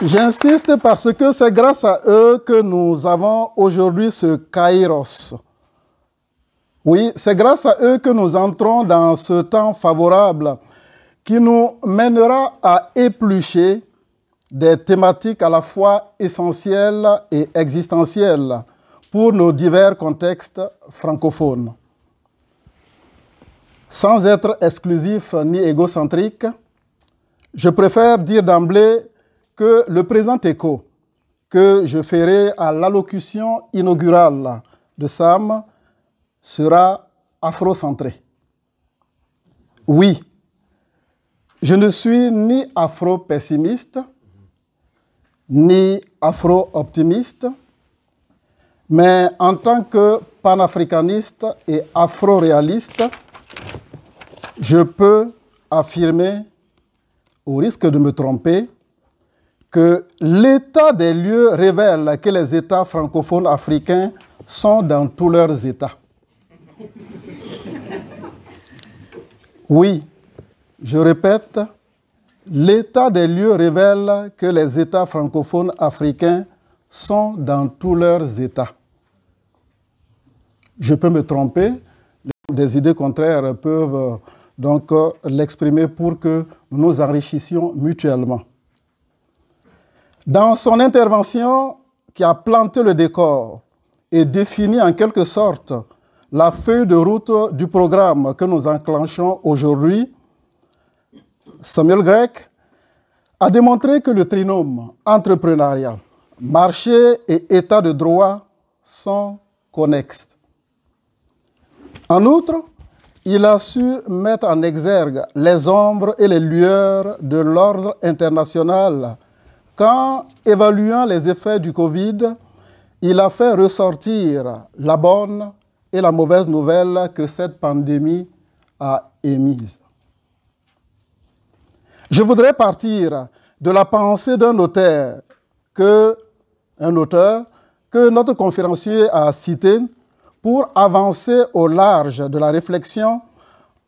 J'insiste parce que c'est grâce à eux que nous avons aujourd'hui ce Kairos. Oui, c'est grâce à eux que nous entrons dans ce temps favorable qui nous mènera à éplucher des thématiques à la fois essentielles et existentielles pour nos divers contextes francophones. Sans être exclusif ni égocentrique, je préfère dire d'emblée que le présent écho que je ferai à l'allocution inaugurale de Sam sera afrocentré. Oui, je ne suis ni afro-pessimiste, ni afro-optimiste, mais en tant que panafricaniste et afro-réaliste, je peux affirmer, au risque de me tromper, que l'état des lieux révèle que les États francophones africains sont dans tous leurs États. Oui, je répète, l'état des lieux révèle que les États francophones africains sont dans tous leurs États. Je peux me tromper, des idées contraires peuvent donc l'exprimer pour que nous nous enrichissions mutuellement. Dans son intervention qui a planté le décor et défini en quelque sorte la feuille de route du programme que nous enclenchons aujourd'hui, Samuel Grec a démontré que le trinôme entrepreneuriat, marché et état de droit sont connexes. En outre, il a su mettre en exergue les ombres et les lueurs de l'ordre international quand, évaluant les effets du Covid, il a fait ressortir la bonne et la mauvaise nouvelle que cette pandémie a émise. Je voudrais partir de la pensée d'un auteur que notre conférencier a cité pour avancer au large de la réflexion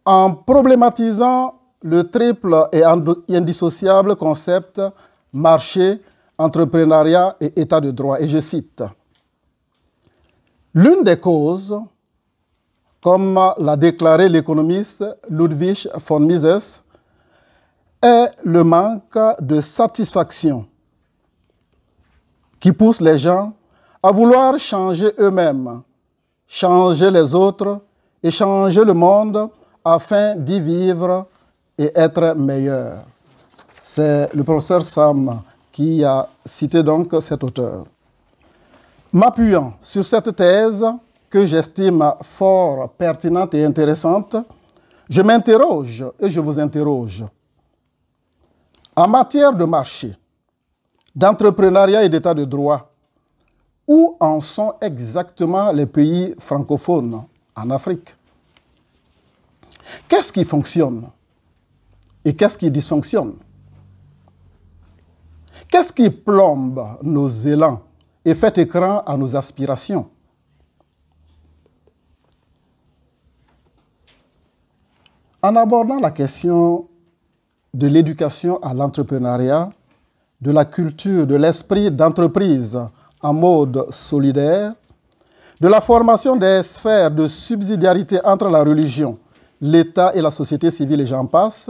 en problématisant le triple et indissociable concept marché, entrepreneuriat et état de droit. Et je cite, « L'une des causes, comme l'a déclaré l'économiste Ludwig von Mises, est le manque de satisfaction qui pousse les gens à vouloir changer eux-mêmes, changer les autres et changer le monde afin d'y vivre et être meilleur. » C'est le professeur Sam qui a cité donc cet auteur. M'appuyant sur cette thèse que j'estime fort pertinente et intéressante, je m'interroge et je vous interroge. En matière de marché, d'entrepreneuriat et d'état de droit, où en sont exactement les pays francophones en Afrique? Qu'est-ce qui fonctionne et qu'est-ce qui dysfonctionne? Qu'est-ce qui plombe nos élans et fait écran à nos aspirations? En abordant la question de l'éducation à l'entrepreneuriat, de la culture, de l'esprit d'entreprise en mode solidaire, de la formation des sphères de subsidiarité entre la religion, l'État et la société civile et j'en passe,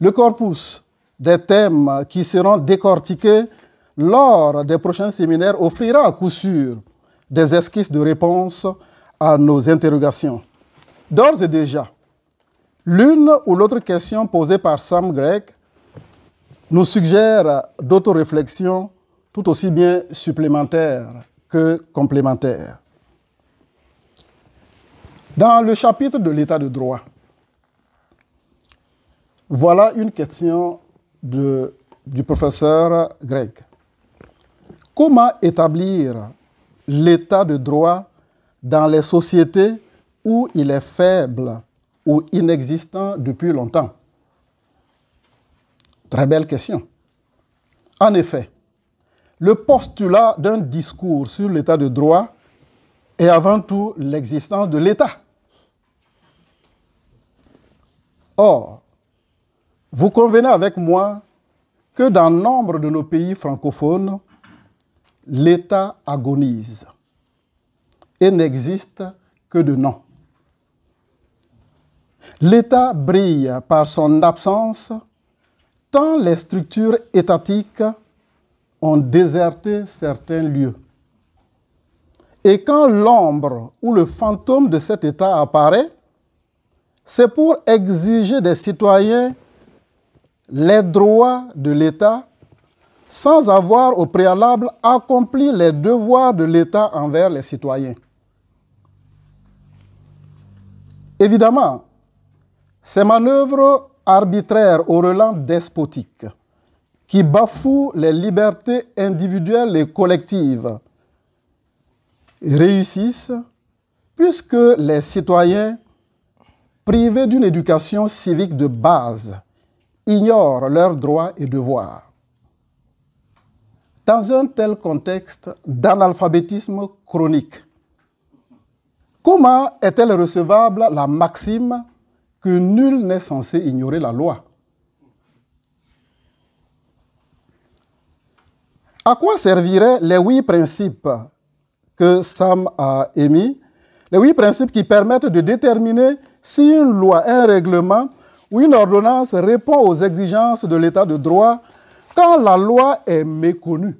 le corpus des thèmes qui seront décortiqués lors des prochains séminaires offrira à coup sûr des esquisses de réponse à nos interrogations. D'ores et déjà, l'une ou l'autre question posée par Sam Gregg nous suggère d'autoréflexion tout aussi bien supplémentaires que complémentaires. Dans le chapitre de l'état de droit, voilà une question du professeur Gregg. Comment établir l'état de droit dans les sociétés où il est faible ou inexistant depuis longtemps? Très belle question. En effet, le postulat d'un discours sur l'état de droit est avant tout l'existence de l'État. Or, vous convenez avec moi que dans nombre de nos pays francophones, l'État agonise et n'existe que de nom. L'État brille par son absence tant les structures étatiques ont déserté certains lieux. Et quand l'ombre ou le fantôme de cet État apparaît, c'est pour exiger des citoyens les droits de l'État sans avoir au préalable accompli les devoirs de l'État envers les citoyens. Évidemment, ces manœuvres arbitraires au relent despotique qui bafouent les libertés individuelles et collectives réussissent puisque les citoyens privés d'une éducation civique de base ignorent leurs droits et devoirs. Dans un tel contexte d'analphabétisme chronique, comment est-elle recevable la maxime que nul n'est censé ignorer la loi? À quoi serviraient les 8 principes que Sam a émis, les 8 principes qui permettent de déterminer si une loi, un règlement ou une ordonnance répond aux exigences de l'état de droit quand la loi est méconnue?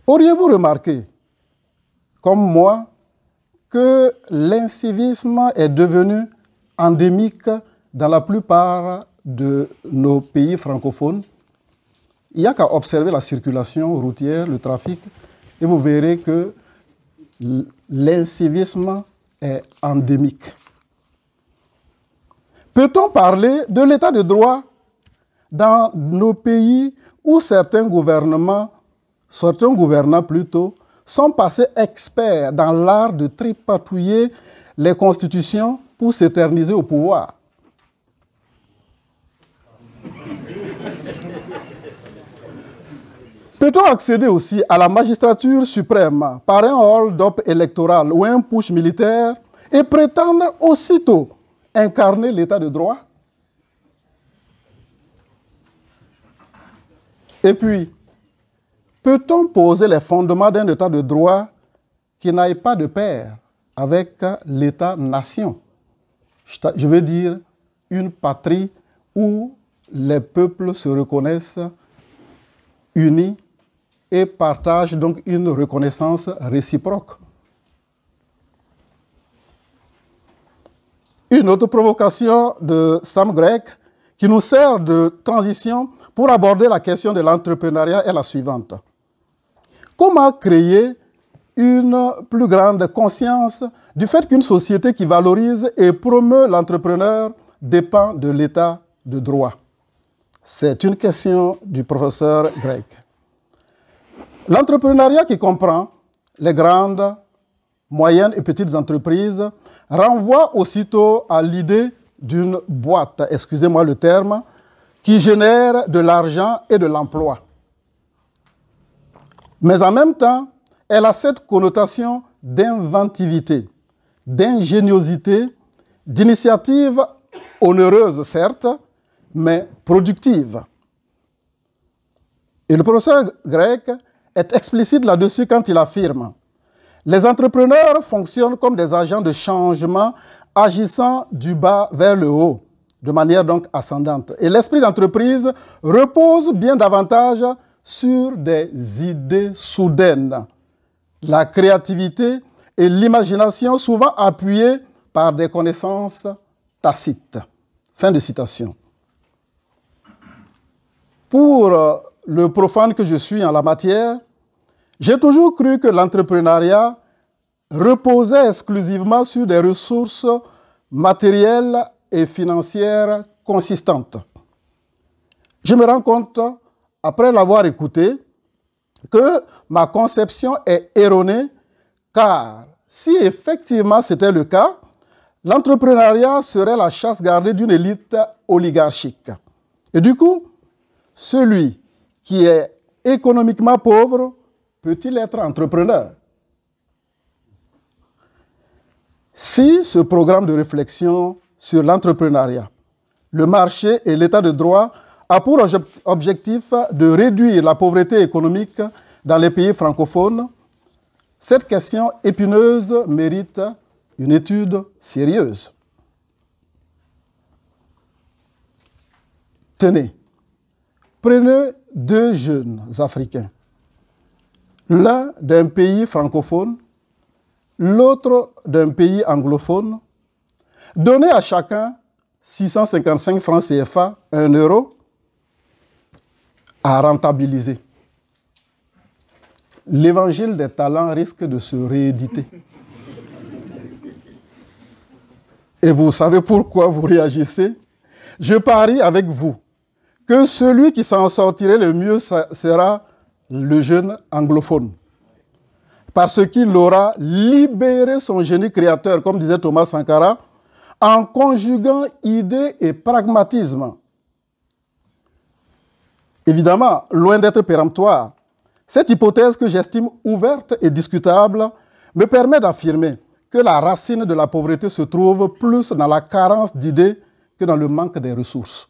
Auriez-vous remarqué, comme moi, que l'incivisme est devenu endémique dans la plupart de nos pays francophones? Il n'y a qu'à observer la circulation routière, le trafic, et vous verrez que l'incivisme est endémique. Peut-on parler de l'état de droit dans nos pays où certains gouvernants plutôt, sont passés experts dans l'art de tripatouiller les constitutions pour s'éterniser au pouvoir? Peut-on accéder aussi à la magistrature suprême par un hold-up électoral ou un push militaire et prétendre aussitôt incarner l'état de droit? Et puis, peut-on poser les fondements d'un état de droit qui n'aille pas de pair avec l'État-nation? Je veux dire, une patrie où les peuples se reconnaissent unis et partagent donc une reconnaissance réciproque. Une autre provocation de Sam Gregg qui nous sert de transition pour aborder la question de l'entrepreneuriat est la suivante. Comment créer une plus grande conscience du fait qu'une société qui valorise et promeut l'entrepreneur dépend de l'état de droit? C'est une question du professeur Gregg. L'entrepreneuriat qui comprend les grandes, moyennes et petites entreprises renvoie aussitôt à l'idée d'une boîte, excusez-moi le terme, qui génère de l'argent et de l'emploi. Mais en même temps, elle a cette connotation d'inventivité, d'ingéniosité, d'initiative onéreuse, certes, mais productive. Et le professeur grec est explicite là-dessus quand il affirme: les entrepreneurs fonctionnent comme des agents de changement agissant du bas vers le haut, de manière donc ascendante. Et l'esprit d'entreprise repose bien davantage sur des idées soudaines, la créativité et l'imagination souvent appuyées par des connaissances tacites. Fin de citation. Pour le profane que je suis en la matière, j'ai toujours cru que l'entrepreneuriat reposait exclusivement sur des ressources matérielles et financières consistantes. Je me rends compte, après l'avoir écouté, que ma conception est erronée, car si effectivement c'était le cas, l'entrepreneuriat serait la chasse gardée d'une élite oligarchique. Et du coup, celui qui est économiquement pauvre peut-il être entrepreneur? Si ce programme de réflexion sur l'entrepreneuriat, le marché et l'état de droit a pour objectif de réduire la pauvreté économique dans les pays francophones, cette question épineuse mérite une étude sérieuse. Tenez, prenez deux jeunes Africains, l'un d'un pays francophone, l'autre d'un pays anglophone, donnez à chacun 655 francs CFA, 1 euro, à rentabiliser. L'évangile des talents risque de se rééditer. Et vous savez pourquoi vous réagissez? Je parie avec vous que celui qui s'en sortirait le mieux sera le jeune anglophone. Parce qu'il aura libéré son génie créateur, comme disait Thomas Sankara, en conjuguant idée et pragmatisme. Évidemment, loin d'être péremptoire, cette hypothèse que j'estime ouverte et discutable me permet d'affirmer que la racine de la pauvreté se trouve plus dans la carence d'idées que dans le manque des ressources.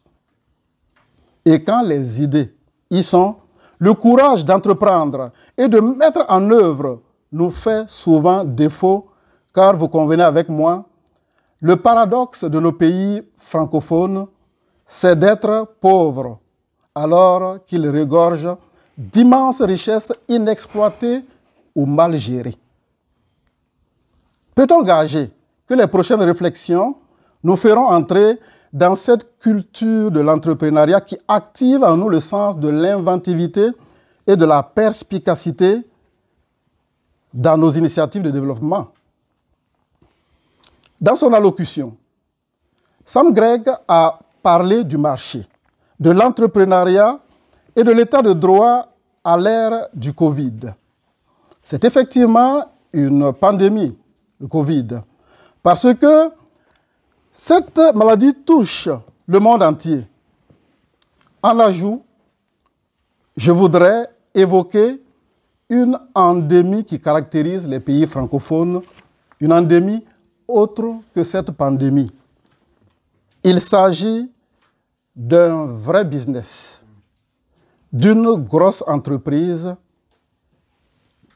Et quand les idées y sont, le courage d'entreprendre et de mettre en œuvre nous fait souvent défaut, car vous convenez avec moi, le paradoxe de nos pays francophones, c'est d'être pauvres alors qu'ils regorgent d'immenses richesses inexploitées ou mal gérées. Peut-on gager que les prochaines réflexions nous feront entrer dans cette culture de l'entrepreneuriat qui active en nous le sens de l'inventivité et de la perspicacité dans nos initiatives de développement? Dans son allocution, Sam Gregg a parlé du marché, de l'entrepreneuriat et de l'état de droit à l'ère du Covid. C'est effectivement une pandémie, le Covid, parce que cette maladie touche le monde entier. En ajout, je voudrais évoquer une endémie qui caractérise les pays francophones, une endémie autre que cette pandémie. Il s'agit d'un vrai business, d'une grosse entreprise,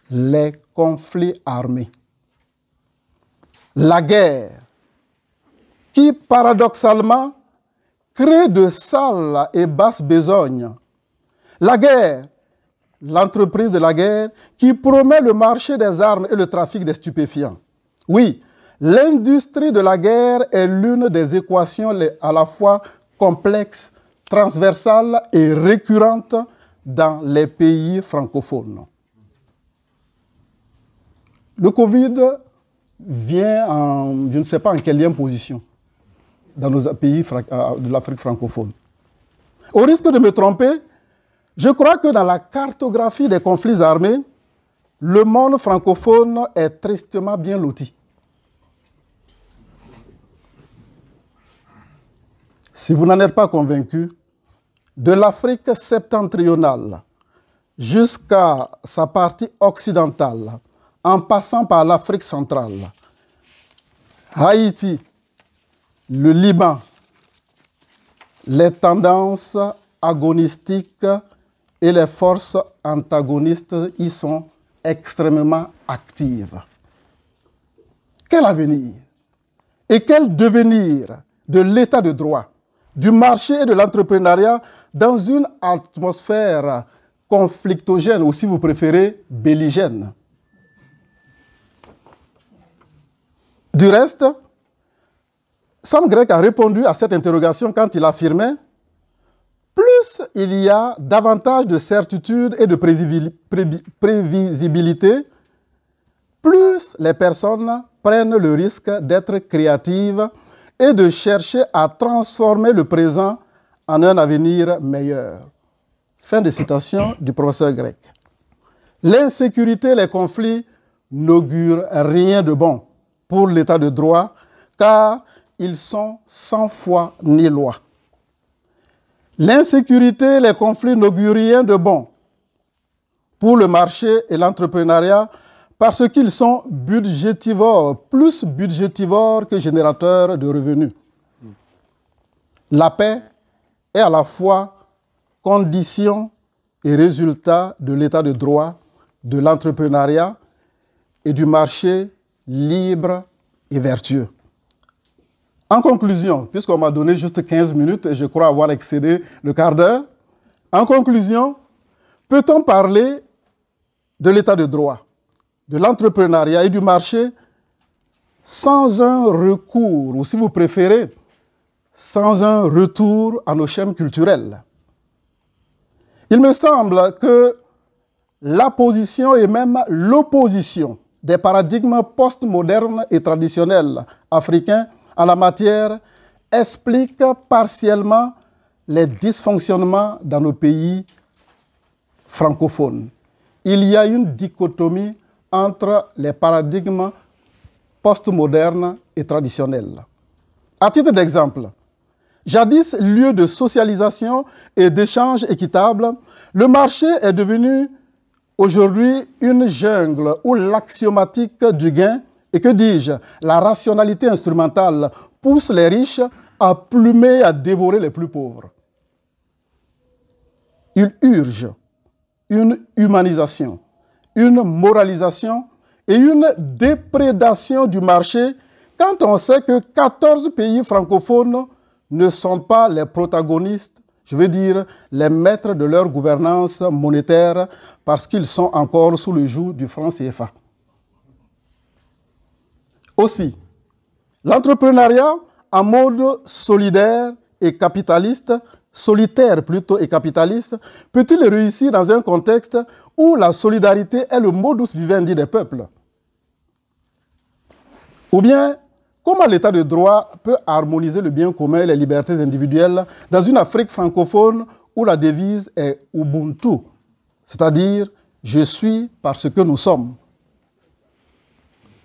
les conflits armés. La guerre, qui paradoxalement crée de sales et basses besognes. La guerre, l'entreprise de la guerre, qui promet le marché des armes et le trafic des stupéfiants. Oui, l'industrie de la guerre est l'une des équations à la fois complexes, transversales et récurrentes dans les pays francophones. Le Covid vient en, je ne sais pas en quelle position dans nos pays de l'Afrique francophone. Au risque de me tromper, je crois que dans la cartographie des conflits armés, le monde francophone est tristement bien loti. Si vous n'en êtes pas convaincu, de l'Afrique septentrionale jusqu'à sa partie occidentale, en passant par l'Afrique centrale, Haïti, le Liban, les tendances agonistiques et les forces antagonistes y sont extrêmement actives. Quel avenir et quel devenir de l'état de droit, du marché et de l'entrepreneuriat dans une atmosphère conflictogène, ou si vous préférez, belligène? Du reste, Sam Grech a répondu à cette interrogation quand il affirmait « Plus il y a davantage de certitude et de prévisibilité, plus les personnes prennent le risque d'être créatives et de chercher à transformer le présent en un avenir meilleur. » Fin de citation du professeur Grech. L'insécurité et les conflits n'augurent rien de bon pour l'état de droit, car ils sont sans foi ni loi. L'insécurité et les conflits n'augurent rien de bon pour le marché et l'entrepreneuriat parce qu'ils sont budgétivores, plus budgétivores que générateurs de revenus. La paix est à la fois condition et résultat de l'état de droit, de l'entrepreneuriat et du marché libre et vertueux. En conclusion, puisqu'on m'a donné juste 15 minutes et je crois avoir excédé le quart d'heure, en conclusion, peut-on parler de l'état de droit, de l'entrepreneuriat et du marché sans un recours, ou si vous préférez, sans un retour à nos schèmes culturels? Il me semble que la position et même l'opposition des paradigmes postmodernes et traditionnels africains en la matière explique partiellement les dysfonctionnements dans nos pays francophones. Il y a une dichotomie entre les paradigmes postmodernes et traditionnels. À titre d'exemple, jadis lieu de socialisation et d'échange équitable, le marché est devenu aujourd'hui une jungle où l'axiomatique du gain et que dis-je, la rationalité instrumentale pousse les riches à plumer, à dévorer les plus pauvres. Il urge une humanisation, une moralisation et une déprédation du marché quand on sait que 14 pays francophones ne sont pas les protagonistes, je veux dire les maîtres de leur gouvernance monétaire parce qu'ils sont encore sous le joug du franc CFA. Aussi, l'entrepreneuriat en mode solidaire et capitaliste, solitaire plutôt et capitaliste, peut-il réussir dans un contexte où la solidarité est le modus vivendi des peuples? Ou bien, comment l'état de droit peut harmoniser le bien commun et les libertés individuelles dans une Afrique francophone où la devise est Ubuntu, c'est-à-dire « je suis parce que nous sommes ».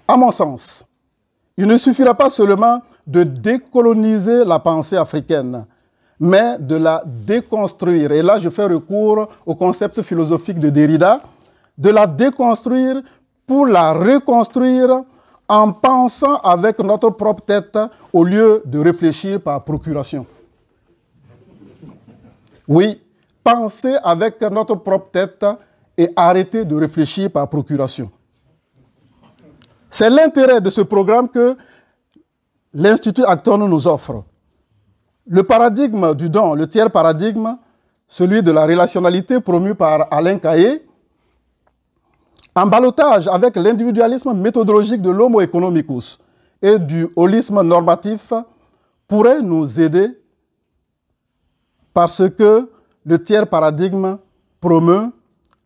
À mon sens, il ne suffira pas seulement de décoloniser la pensée africaine, mais de la déconstruire. Et là, je fais recours au concept philosophique de Derrida, de la déconstruire pour la reconstruire en pensant avec notre propre tête au lieu de réfléchir par procuration. Oui, penser avec notre propre tête et arrêter de réfléchir par procuration. C'est l'intérêt de ce programme que l'Institut Acton nous offre. Le paradigme du don, le tiers paradigme, celui de la relationnalité promu par Alain Caillé, en ballottage avec l'individualisme méthodologique de l'homo economicus et du holisme normatif, pourrait nous aider parce que le tiers paradigme promeut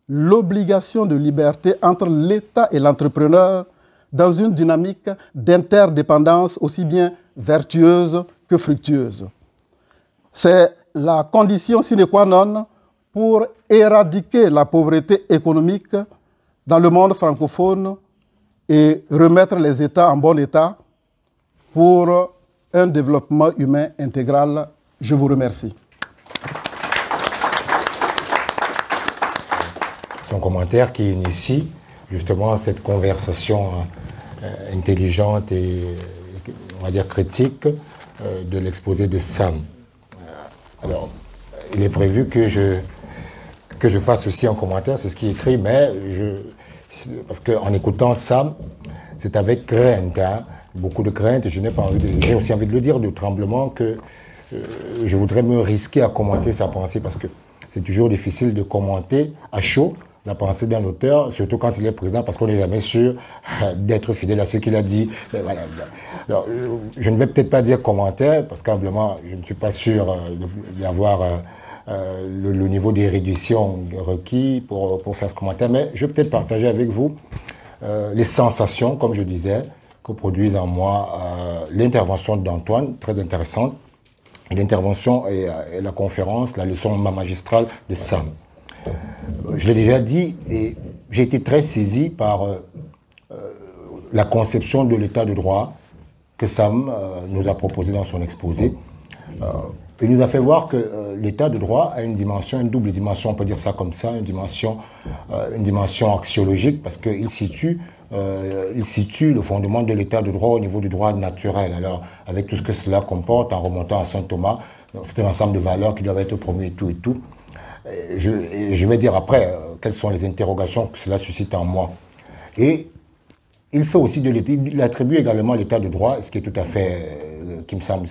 l'obligation de liberté entre l'État et l'entrepreneur dans une dynamique d'interdépendance aussi bien vertueuse que fructueuse. C'est la condition sine qua non pour éradiquer la pauvreté économique dans le monde francophone et remettre les États en bon état pour un développement humain intégral. Je vous remercie.
ton commentaire qui initie justement cette conversation intelligente et, on va dire, critique de l'exposé de Sam. Alors, il est prévu que je fasse aussi un commentaire, c'est ce qui est écrit, mais parce qu'en écoutant Sam, c'est avec crainte, hein, beaucoup de crainte, et j'ai aussi envie de le dire, de tremblement, que je voudrais me risquer à commenter sa pensée, parce que c'est toujours difficile de commenter à chaud la pensée d'un auteur, surtout quand il est présent, parce qu'on n'est jamais sûr d'être fidèle à ce qu'il a dit. Voilà. Alors, je ne vais peut-être pas dire commentaire, parce qu'humblement, je ne suis pas sûr d'avoir le niveau d'érudition requis pour faire ce commentaire, mais je vais peut-être partager avec vous les sensations, comme je disais, que produisent en moi l'intervention d'Antoine, très intéressante, l'intervention et la conférence, la leçon magistrale de Sam. Je l'ai déjà dit, et j'ai été très saisi par la conception de l'état de droit que Sam nous a proposé dans son exposé. Il nous a fait voir que l'état de droit a une dimension, une double dimension, on peut dire ça comme ça, une dimension axiologique, parce qu'il situe le fondement de l'état de droit au niveau du droit naturel. Alors, avec tout ce que cela comporte, en remontant à saint Thomas, c'est un ensemble de valeurs qui doivent être promues et tout et tout. Je vais dire après quelles sont les interrogations que cela suscite en moi. Et il fait aussi il attribue également l'état de droit, ce qui est tout à fait, qui me semble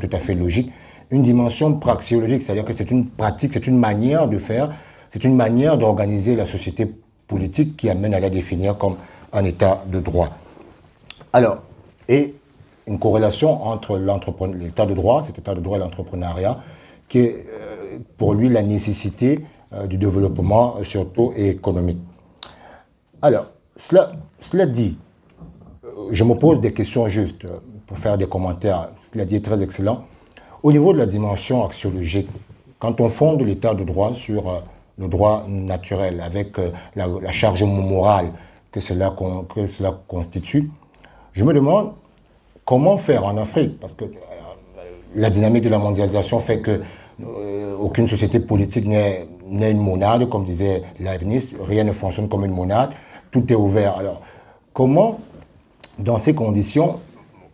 tout à fait logique, une dimension praxiologique, c'est-à-dire que c'est une pratique, c'est une manière de faire, c'est une manière d'organiser la société politique qui amène à la définir comme un état de droit. Alors, et une corrélation entre l'état de droit, cet état de droit et l'entrepreneuriat, qui est pour lui la nécessité du développement, surtout économique. Alors, cela dit, je me pose des questions justes pour faire des commentaires. Ce qu'il a dit est très excellent. Au niveau de la dimension axiologique, quand on fonde l'état de droit sur le droit naturel, avec la charge morale que cela constitue, je me demande comment faire en Afrique, parce que la dynamique de la mondialisation fait que aucune société politique n'est une monade, comme disait Leibniz, rien ne fonctionne comme une monade, tout est ouvert. Alors, comment, dans ces conditions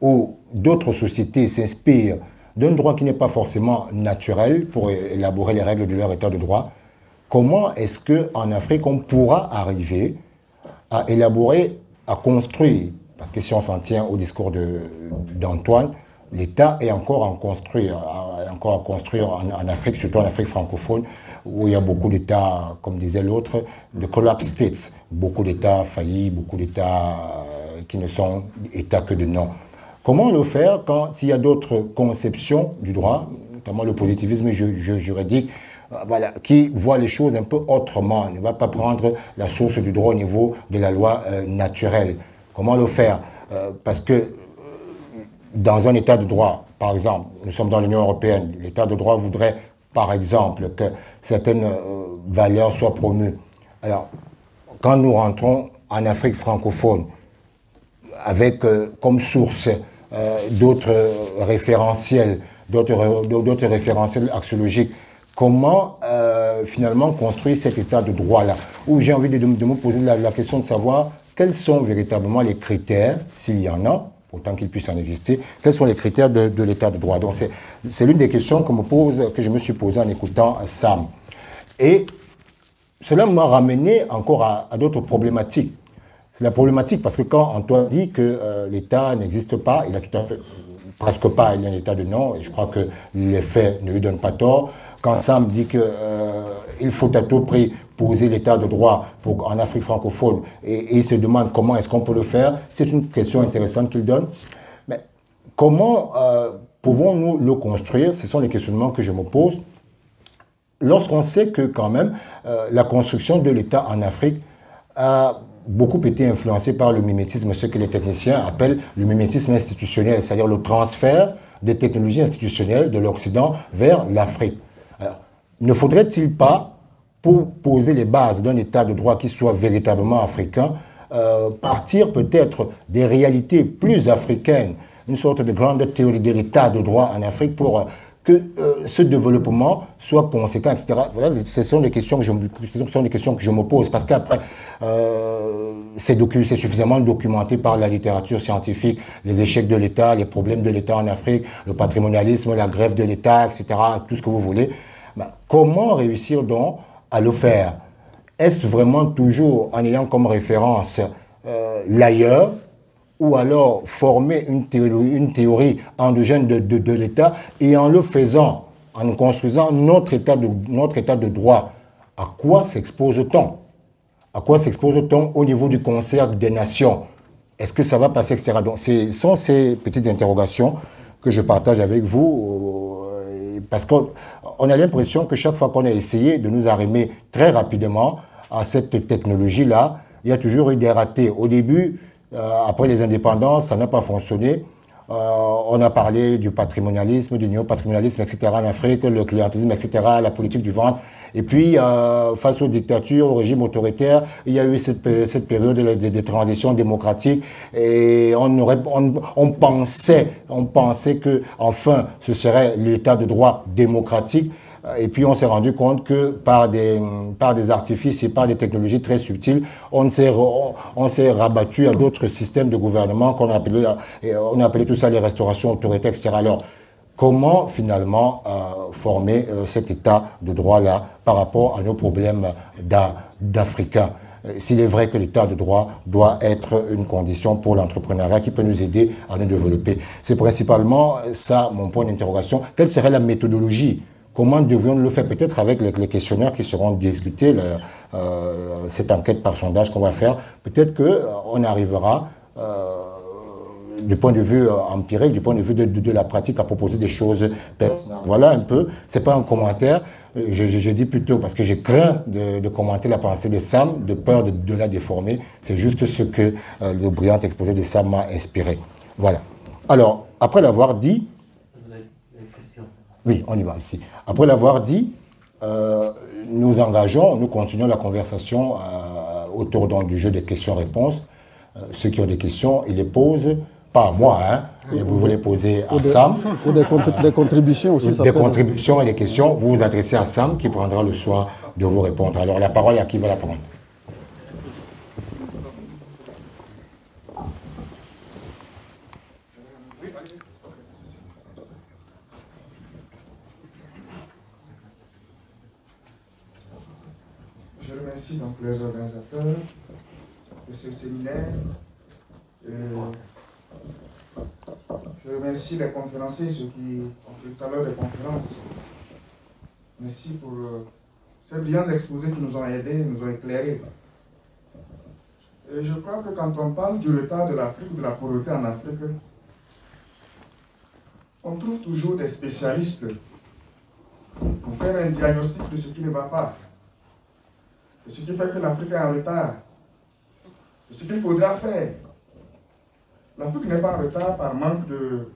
où d'autres sociétés s'inspirent d'un droit qui n'est pas forcément naturel pour élaborer les règles de leur état de droit, comment est-ce qu'en Afrique on pourra arriver à élaborer, à construire, parce que si on s'en tient au discours d'Antoine, l'État est encore à construire en Afrique, surtout en Afrique francophone, où il y a beaucoup d'États, comme disait l'autre, de collapse states, beaucoup d'États faillis, beaucoup d'États qui ne sont États que de nom. Comment le faire quand il y a d'autres conceptions du droit, notamment le positivisme juridique, voilà, qui voit les choses un peu autrement, ne va pas prendre la source du droit au niveau de la loi naturelle. Comment le faire parce que dans un état de droit, par exemple, nous sommes dans l'Union européenne, l'état de droit voudrait, par exemple, que certaines valeurs soient promues. Alors, quand nous rentrons en Afrique francophone, avec comme source d'autres référentiels axiologiques, comment finalement construire cet état de droit-là? Où j'ai envie de me poser la question de savoir quels sont véritablement les critères, s'il y en a, autant qu'il puisse en exister, quels sont les critères de l'état de droit. Donc c'est l'une des questions que je me suis posée en écoutant Sam. Et cela m'a ramené encore à d'autres problématiques. C'est la problématique parce que quand Antoine dit que l'État n'existe pas, il a tout à fait, presque pas, il y a un état de non, et je crois que les faits ne lui donnent pas tort. Quand Sam dit qu'il faut à tout prix poser l'état de droit en Afrique francophone et il se demande comment est-ce qu'on peut le faire, c'est une question intéressante qu'il donne. Mais comment pouvons-nous le construire? Ce sont les questionnements que je me pose. Lorsqu'on sait que quand même la construction de l'État en Afrique a beaucoup été influencée par le mimétisme, ce que les techniciens appellent le mimétisme institutionnel, c'est-à-dire le transfert des technologies institutionnelles de l'Occident vers l'Afrique. Alors, ne faudrait-il pas, pour poser les bases d'un état de droit qui soit véritablement africain, partir peut-être des réalités plus africaines, une sorte de grande théorie de l'état de droit en Afrique pour que ce développement soit conséquent, etc. Voilà, ce sont des questions que je me pose, parce qu'après, c'est suffisamment documenté par la littérature scientifique, les échecs de l'État, les problèmes de l'État en Afrique, le patrimonialisme, la grève de l'État, etc., tout ce que vous voulez. Ben, comment réussir donc à le faire? Est-ce vraiment toujours en ayant comme référence l'ailleurs, ou alors former une théorie endogène de l'État et en le faisant, en construisant notre état de droit? À quoi s'expose-t-on? À quoi s'expose-t-on au niveau du concert des nations? Est-ce que ça va passer, etc. Donc, ce sont ces petites interrogations que je partage avec vous, parce qu'on a l'impression que chaque fois qu'on a essayé de nous arrimer très rapidement à cette technologie-là, il y a toujours eu des ratés. Au début, après les indépendances, ça n'a pas fonctionné. On a parlé du patrimonialisme, du néopatrimonialisme, etc. en Afrique, le clientélisme, etc., la politique du ventre. Et puis, face aux dictatures, au régime autoritaire, il y a eu cette période de transition démocratique. Et on pensait que, enfin, ce serait l'état de droit démocratique. Et puis on s'est rendu compte que par des artifices et par des technologies très subtiles, on s'est rabattu à d'autres systèmes de gouvernement on a appelé tout ça les restaurations autoritaires, etc. Alors, comment finalement former cet état de droit-là par rapport à nos problèmes d'Africains? S'il est vrai que l'état de droit doit être une condition pour l'entrepreneuriat qui peut nous aider à nous développer. C'est principalement ça mon point d'interrogation. Quelle serait la méthodologie? Comment devions-nous le faire? Peut-être avec les questionnaires qui seront discutés, cette enquête par sondage qu'on va faire, peut-être qu'on arrivera, du point de vue empirique, du point de vue de la pratique, à proposer des choses. Voilà un peu, c'est pas un commentaire, je dis plutôt, parce que j'ai craint de commenter la pensée de Sam, de peur de la déformer. C'est juste ce que le brillant exposé de Sam m'a inspiré. Voilà. Alors, après l'avoir dit, oui, on y va ici. Après l'avoir dit, nous continuons la conversation autour du jeu des questions-réponses. Ceux qui ont des questions, ils les posent, pas à moi, hein, vous les posez à Sam.
Ou des contributions aussi.
Des contributions et des questions, vous vous adressez à Sam qui prendra le soin de vous répondre. Alors la parole, à qui va la prendre?
Je remercie donc les organisateurs de ce séminaire. Je remercie les conférenciers, ceux qui ont fait tout à l'heure des conférences. Merci pour ces brillants exposés qui nous ont aidés, nous ont éclairés. Et je crois que quand on parle du retard de l'Afrique, de la pauvreté en Afrique, on trouve toujours des spécialistes pour faire un diagnostic de ce qui ne va pas. Et ce qui fait que l'Afrique est en retard. Et ce qu'il faudra faire. L'Afrique n'est pas en retard par manque de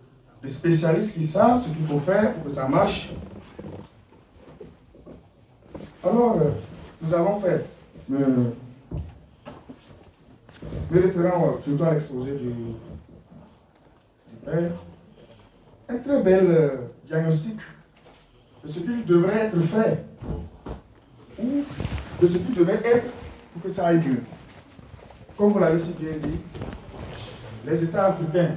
spécialistes qui savent ce qu'il faut faire pour que ça marche. Alors, nous avons fait, me référant surtout à l'exposé du père, un très bel diagnostic de ce qu'il devrait être fait, ou de ce qu'il devait être pour que ça aille mieux. Comme vous l'avez si bien dit, les États africains,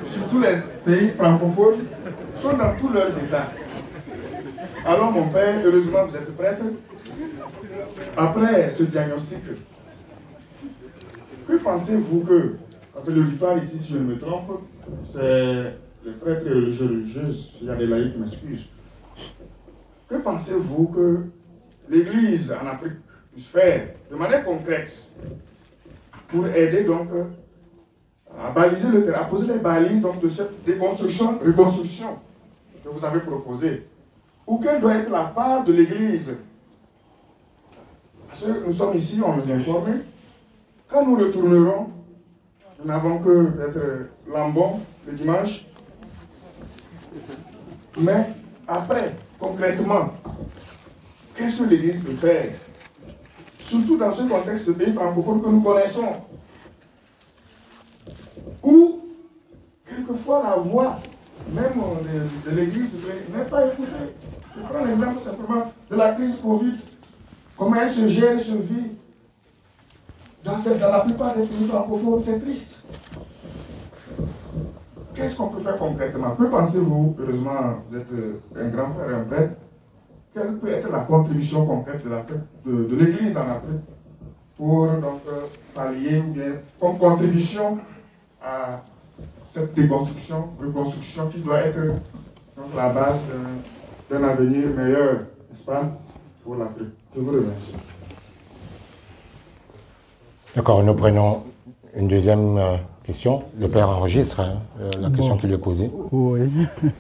surtout les pays francophones, sont dans tous leurs États. Alors mon père, heureusement vous êtes prêtre. Après ce diagnostic, que pensez-vous que, quand l'auditoire ici, si je ne me trompe, c'est les prêtres et religieuses, s'il y a des laïcs qui m'excusent, que pensez-vous que l'Église en Afrique puisse faire de manière concrète pour aider donc à baliser le terrain, à poser les balises donc, de cette reconstruction que vous avez proposée? Ou quelle doit être la part de l'Église? Parce que nous sommes ici, on nous est informé. Quand nous retournerons, nous n'avons que peut-être Lambon le dimanche. Mais après, concrètement, Qu'est-ce que l'Église peut faire? Surtout dans ce contexte de pays francophone que nous connaissons, où quelquefois la voix même de l'Église n'est pas écoutée. Je prends l'exemple simplement de la crise Covid. Comment elle se gère et se vit dans la plupart des pays francophones, c'est triste. Qu'est-ce qu'on peut faire concrètement? Que pensez-vous? Heureusement, vous êtes un grand frère et un prêtre. Quelle peut être la contribution concrète de l'Église en Afrique pour donc, pallier ou bien comme contribution à cette déconstruction, reconstruction qui doit être donc, la base d'un avenir meilleur, n'est-ce pas, pour l'Afrique? Je vous remercie.
D'accord, nous prenons une deuxième question. Le père enregistre la question qu'il lui a posée.
Oui.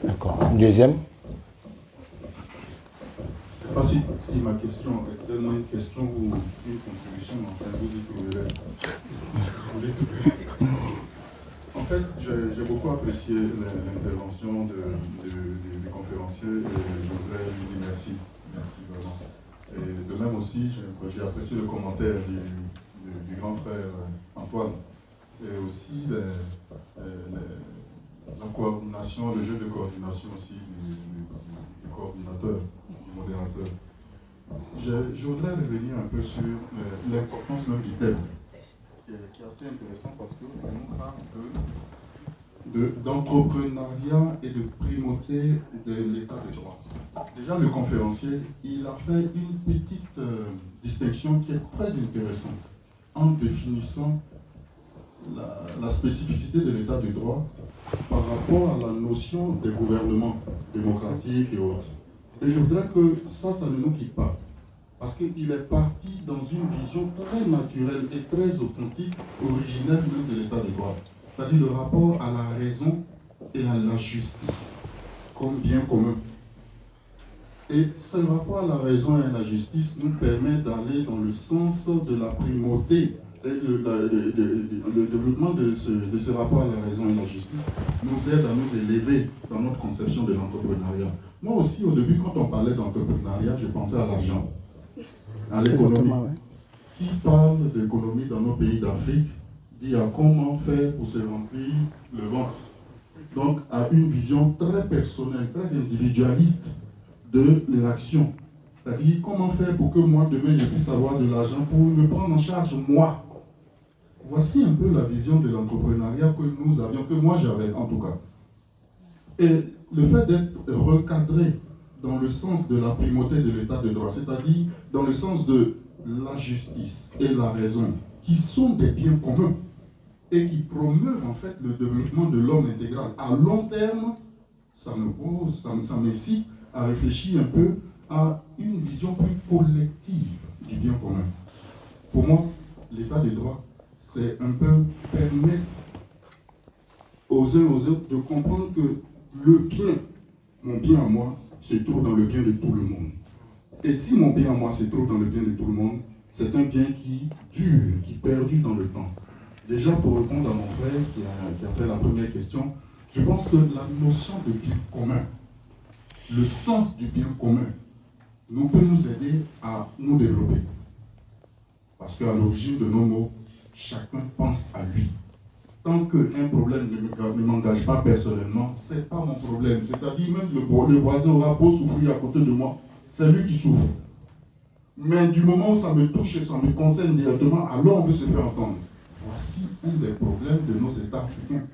D'accord. Une deuxième?
Je ne sais pas si ma question est tellement une question ou une contribution, mais enfin, vous y trouverez. En fait, j'ai beaucoup apprécié l'intervention des conférenciers et je voudrais lui dire merci. Merci vraiment. Et de même aussi, j'ai apprécié le commentaire du grand frère Antoine et aussi la coordination, le jeu de coordination aussi du coordinateur, du modérateur. Je voudrais revenir un peu sur l'importance même du thème, qui est assez intéressant parce qu'on nous parle d'entrepreneuriat et de primauté de l'état de droit. Déjà, le conférencier, il a fait une petite distinction qui est très intéressante en définissant la spécificité de l'état de droit par rapport à la notion des gouvernements démocratiques et autres. Et je voudrais que ça ne nous quitte pas. Parce qu'il est parti dans une vision très naturelle et très authentique, originelle même de l'état de droit. C'est-à-dire le rapport à la raison et à la justice comme bien commun. Et ce rapport à la raison et à la justice nous permet d'aller dans le sens de la primauté et le développement de ce rapport à la raison et à la justice nous aide à nous élever dans notre conception de l'entrepreneuriat. Moi aussi, au début, quand on parlait d'entrepreneuriat, je pensais à l'argent, à l'économie. Qui parle d'économie dans nos pays d'Afrique dit à comment faire pour se remplir le ventre. Donc, à une vision très personnelle, très individualiste de l'action. C'est-à-dire, comment faire pour que moi, demain, je puisse avoir de l'argent pour me prendre en charge, moi. Voici un peu la vision de l'entrepreneuriat que nous avions, que moi j'avais en tout cas. Et le fait d'être recadré dans le sens de la primauté de l'état de droit, c'est-à-dire dans le sens de la justice et la raison, qui sont des biens communs et qui promeuvent en fait le développement de l'homme intégral. À long terme, ça m'incite à réfléchir un peu à une vision plus collective du bien commun. Pour moi, l'état de droit, c'est un peu permettre aux uns aux autres de comprendre que le bien, mon bien à moi, se trouve dans le bien de tout le monde. Et si mon bien à moi se trouve dans le bien de tout le monde, c'est un bien qui dure, qui perdure dans le temps. Déjà, pour répondre à mon frère qui a fait la première question, je pense que la notion de bien commun, le sens du bien commun, peut nous aider à nous développer. Parce qu'à l'origine de nos mots, chacun pense à lui. Tant qu'un problème ne m'engage pas personnellement, ce n'est pas mon problème. C'est-à-dire même le voisin aura beau souffrir à côté de moi, c'est lui qui souffre. Mais du moment où ça me touche et ça me concerne directement, alors on peut se faire entendre. Voici un des problèmes de nos États africains.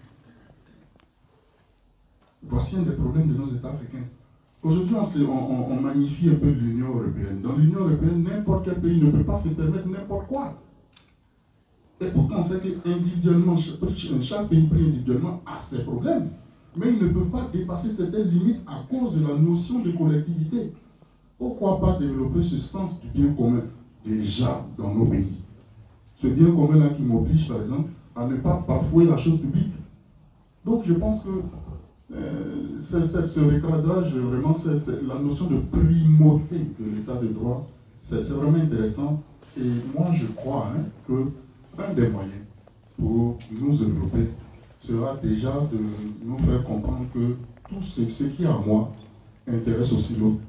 Voici un des problèmes de nos États africains. Aujourd'hui, on magnifie un peu l'Union européenne. Dans l'Union européenne, n'importe quel pays ne peut pas se permettre n'importe quoi. Et pourtant, on sait qu'individuellement, chaque pays pris individuellement a ses problèmes. Mais ils ne peuvent pas dépasser certaines limites à cause de la notion de collectivité. Pourquoi pas développer ce sens du bien commun déjà dans nos pays? Ce bien commun-là qui m'oblige, par exemple, à ne pas bafouer la chose publique. Donc je pense que ce recadrage, vraiment, la notion de primauté de l'état de droit, c'est vraiment intéressant. Et moi, je crois que un des moyens pour nous développer sera déjà de nous faire comprendre que tout ce qui est à moi intéresse aussi l'autre.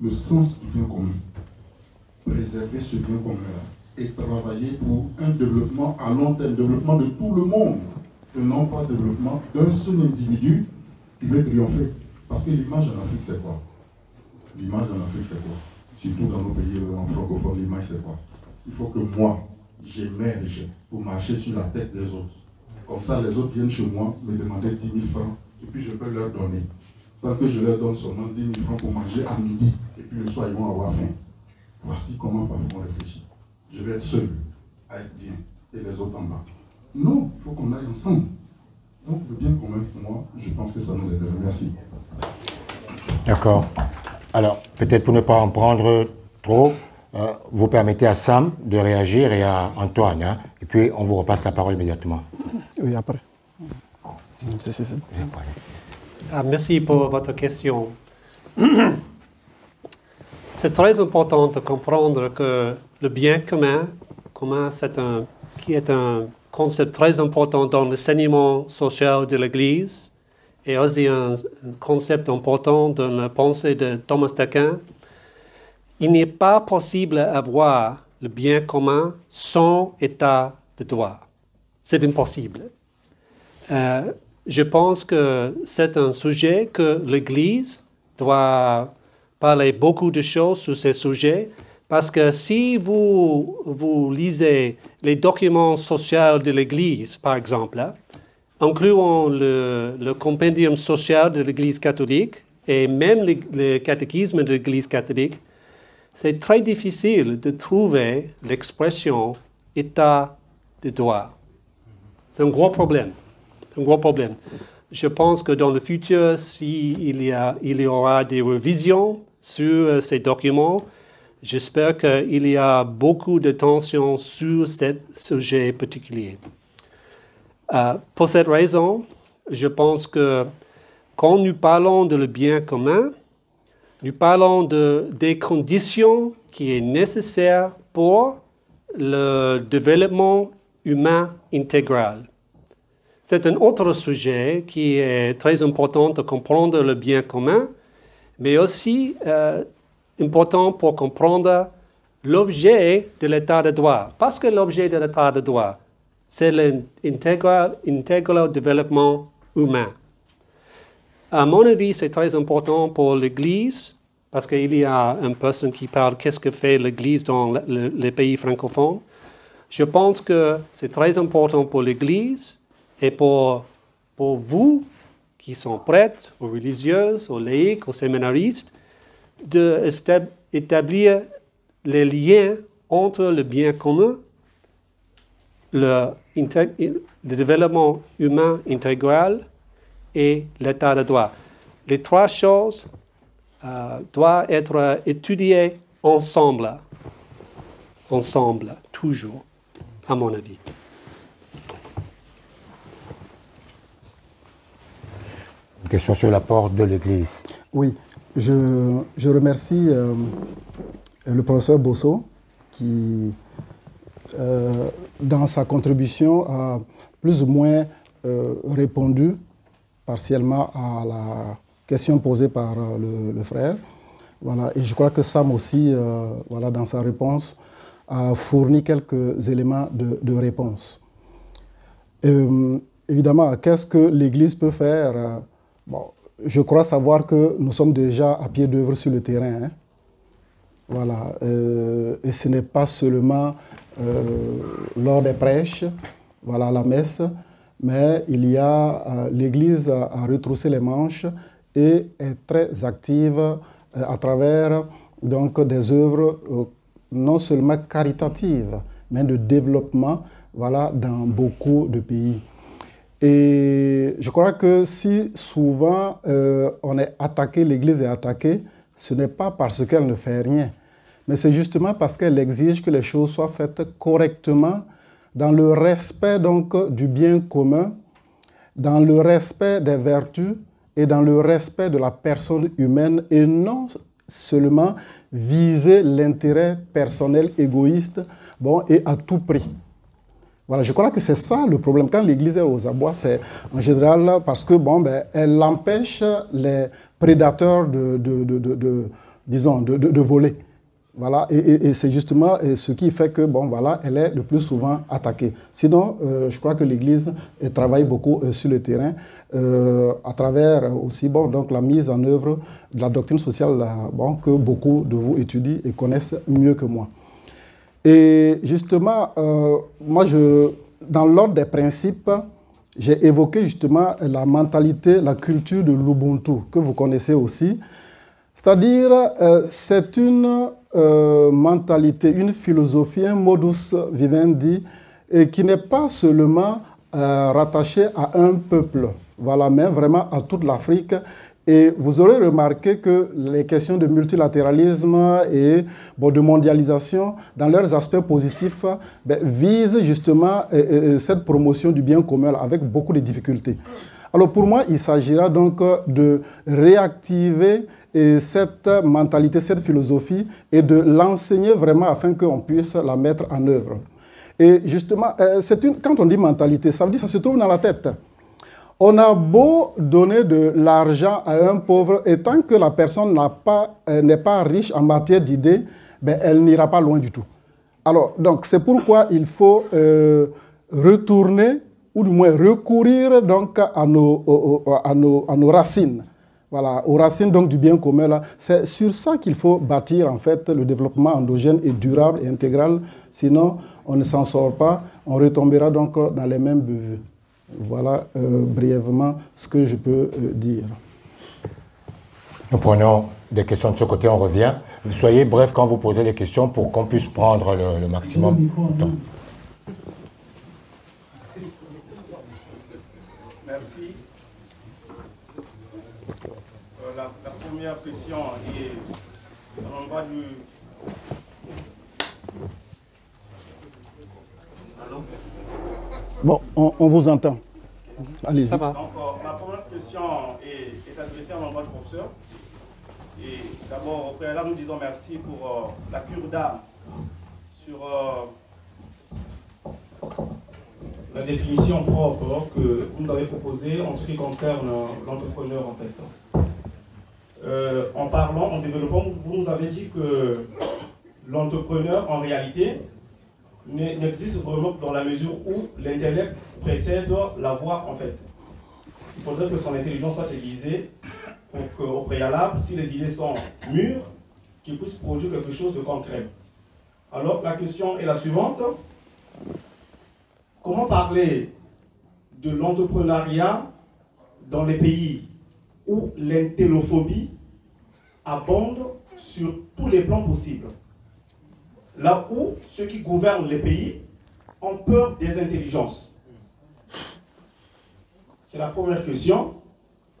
Le sens du bien commun. préserver ce bien commun-là et travailler pour un développement à long terme, développement de tout le monde, et non pas développement d'un seul individu qui veut triompher. Parce que l'image en Afrique, c'est quoi? L'image en Afrique, c'est quoi? Surtout dans nos pays en francophone, l'image, c'est quoi? Il faut que moi, j'émerge pour marcher sur la tête des autres. Comme ça, les autres viennent chez moi me demander 10 000 francs et puis je peux leur donner. Tant que je leur donne seulement 10 000 francs pour manger à midi et puis le soir, ils vont avoir faim. Voici comment parfois on réfléchit. Je vais être seul à être bien et les autres en bas. Non, il faut qu'on aille ensemble. Donc, le bien commun, pour moi, je pense que ça nous aide. Merci.
D'accord. Alors, peut-être pour ne pas en prendre trop, vous permettez à Sam de réagir et à Antoine, hein, et puis on vous repasse la parole immédiatement.
Oui, après.
Merci pour votre question. C'est très important de comprendre que le bien commun qui est un concept très important dans l'enseignement social de l'Église, et aussi un concept important dans la pensée de Thomas d'Aquin. Il n'est pas possible d'avoir le bien commun sans état de droit. C'est impossible. Je pense que c'est un sujet que l'Église doit parler beaucoup de choses sur ce sujet, parce que si vous lisez les documents sociaux de l'Église, par exemple, incluant le compendium social de l'Église catholique et même le catéchisme de l'Église catholique, c'est très difficile de trouver l'expression « état de droit ». C'est un gros problème. C'est un gros problème. Je pense que dans le futur, s'il y aura des révisions sur ces documents, j'espère qu'il y a beaucoup de tension sur ce sujet particulier. Pour cette raison, je pense que quand nous parlons de le bien commun, nous parlons des conditions qui sont nécessaires pour le développement humain intégral. C'est un autre sujet qui est très important de comprendre le bien commun, mais aussi important pour comprendre l'objet de l'état de droit. Parce que l'objet de l'état de droit, c'est l'intégral développement humain. À mon avis, c'est très important pour l'Église, parce qu'il y a une personne qui parle qu'est-ce que fait l'Église dans les pays francophones. Je pense que c'est très important pour l'Église et pour vous qui sont prêtres, aux religieuses, aux laïcs, aux séminaristes, d'établir les liens entre le bien commun, le développement humain intégral et l'état de droit. Les trois choses doivent être étudiées ensemble, toujours, à mon avis.
Une question sur l'apport de l'Église.
Oui, je remercie le professeur Bosso qui, dans sa contribution, a plus ou moins répondu partiellement à la question posée par le frère. Voilà, et je crois que Sam aussi, voilà, dans sa réponse, a fourni quelques éléments de réponse. Évidemment, qu'est-ce que l'Église peut faire? Bon, je crois savoir que nous sommes déjà à pied d'œuvre sur le terrain. Hein. Voilà, et ce n'est pas seulement lors des prêches, voilà, la messe, mais il y a l'Église a retroussé les manches et est très active à travers donc, des œuvres non seulement caritatives, mais de développement, voilà, dans beaucoup de pays. Et je crois que si souvent on est attaqué, l'Église est attaquée, ce n'est pas parce qu'elle ne fait rien, mais c'est justement parce qu'elle exige que les choses soient faites correctement, dans le respect donc du bien commun, dans le respect des vertus et dans le respect de la personne humaine, et non seulement viser l'intérêt personnel égoïste, bon, et à tout prix. Voilà, je crois que c'est ça le problème. Quand l'Église est aux abois, c'est en général parce que, bon, ben, elle empêche les prédateurs de voler. Voilà, et c'est justement ce qui fait que, bon, voilà, elle est le plus souvent attaquée. Sinon, je crois que l'Église travaille beaucoup sur le terrain, à travers aussi, bon, donc la mise en œuvre de la doctrine sociale, bon, que beaucoup de vous étudient et connaissent mieux que moi. Et justement, moi, dans l'ordre des principes, j'ai évoqué justement la mentalité, la culture de l'Ubuntu, que vous connaissez aussi. C'est-à-dire, c'est une mentalité, une philosophie, un modus vivendi qui n'est pas seulement rattaché à un peuple, voilà, mais vraiment à toute l'Afrique. Et vous aurez remarqué que les questions de multilatéralisme et bon, de mondialisation, dans leurs aspects positifs, visent justement cette promotion du bien commun avec beaucoup de difficultés. Alors pour moi, il s'agira donc de réactiver cette mentalité, cette philosophie et de l'enseigner vraiment afin qu'on puisse la mettre en œuvre. Et justement, quand on dit mentalité, ça veut dire que ça se trouve dans la tête. On a beau donner de l'argent à un pauvre, et tant que la personne n'est pas riche en matière d'idées, ben, elle n'ira pas loin du tout. Alors, donc, c'est pourquoi il faut retourner, ou du moins recourir donc, à nos racines. Voilà, aux racines donc, du bien commun. Là. C'est sur ça qu'il faut bâtir en fait, le développement endogène et durable et intégral. Sinon, on ne s'en sort pas. On retombera donc dans les mêmes buves. Voilà brièvement ce que je peux dire.
Nous prenons des questions de ce côté, on revient. Soyez bref quand vous posez les questions pour qu'on puisse prendre le maximum de temps.
Merci. La première question est à l'endroit du... Allô?
Bon, on vous entend. Allez-y.
Ça va.
Donc, ma première question est adressée à l'endroit du professeur. Et d'abord, au préalable, nous disons merci pour la cure d'âme sur la définition propre que vous nous avez proposée en ce qui concerne l'entrepreneur, en fait. En parlant, en développant, vous nous avez dit que l'entrepreneur, en réalité, n'existe vraiment que dans la mesure où l'intellect précède la voix, en fait. Il faudrait que son intelligence soit aiguisée pour qu'au préalable, si les idées sont mûres, qu'il puisse produire quelque chose de concret. Alors, la question est la suivante. Comment parler de l'entrepreneuriat dans les pays où l'intellophobie abonde sur tous les plans possibles? Là où ceux qui gouvernent les pays ont peur des intelligences. C'est la première question.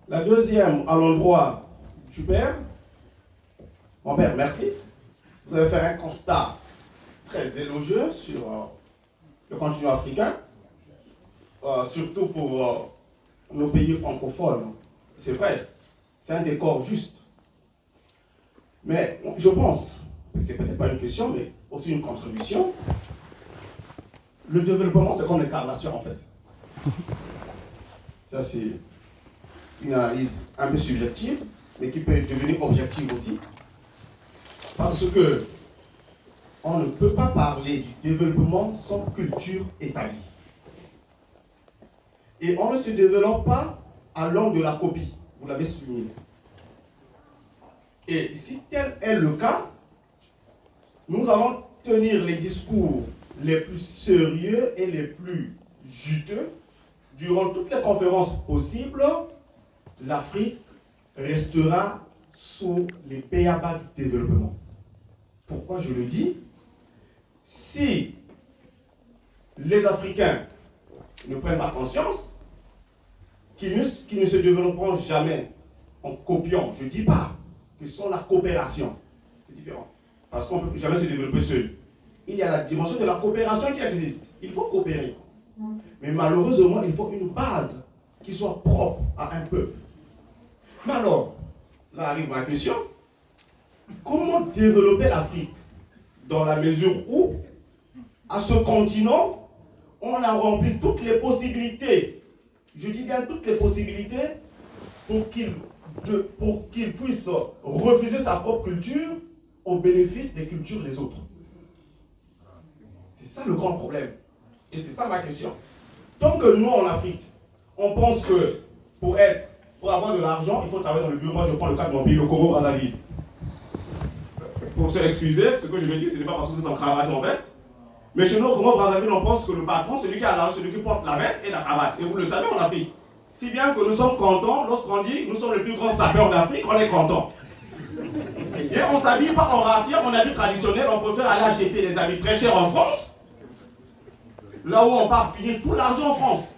La deuxième, à l'endroit du père. Mon père, merci. Vous avez fait un constat très élogieux sur le continent africain, surtout pour nos pays francophones. C'est vrai, c'est un décor juste. Mais je pense, c'est peut-être pas une question, mais aussi une contribution. Le développement, c'est comme l'incarnation, en fait. Ça, c'est une analyse un peu subjective, mais qui peut devenir objective aussi. Parce que on ne peut pas parler du développement sans culture établie. Et on ne se développe pas à l'angle de la copie. Vous l'avez souligné. Et si tel est le cas, nous allons tenir les discours les plus sérieux et les plus juteux. Durant toutes les conférences possibles, l'Afrique restera sous les b.a.-ba du développement. Pourquoi je le dis? Si les Africains ne prennent pas conscience qu'ils ne se développeront jamais en copiant, je ne dis pas que ce sont la coopération, c'est différent, parce qu'on ne peut jamais se développer seul. Il y a la dimension de la coopération qui existe, il faut coopérer. Mais malheureusement, il faut une base qui soit propre à un peuple. Mais alors, là arrive ma question, comment développer l'Afrique dans la mesure où, à ce continent, on a rempli toutes les possibilités, je dis bien toutes les possibilités, pour qu'il puisse refuser sa propre culture au bénéfice des cultures des autres. C'est ça le grand problème. Et c'est ça ma question. Tant que nous, en Afrique, on pense que pour avoir de l'argent, il faut travailler dans le bureau. Moi, je prends le cas de mon pays, le Congo-Brazzaville. Pour se excuser, ce que je vais dire, ce n'est pas parce que vous êtes en cravate ou en veste. Mais chez nous, au Congo-Brazzaville, on pense que le patron, celui qui a l'argent, celui qui porte la veste et la cravate. Et vous le savez en Afrique. Si bien que nous sommes contents, lorsqu'on dit nous sommes les plus grands sapeurs d'Afrique, on est content. Et on ne s'habille pas en raffia, en habit traditionnel, on préfère aller acheter des habits très chers en France. Là où on part finir tout l'argent en France.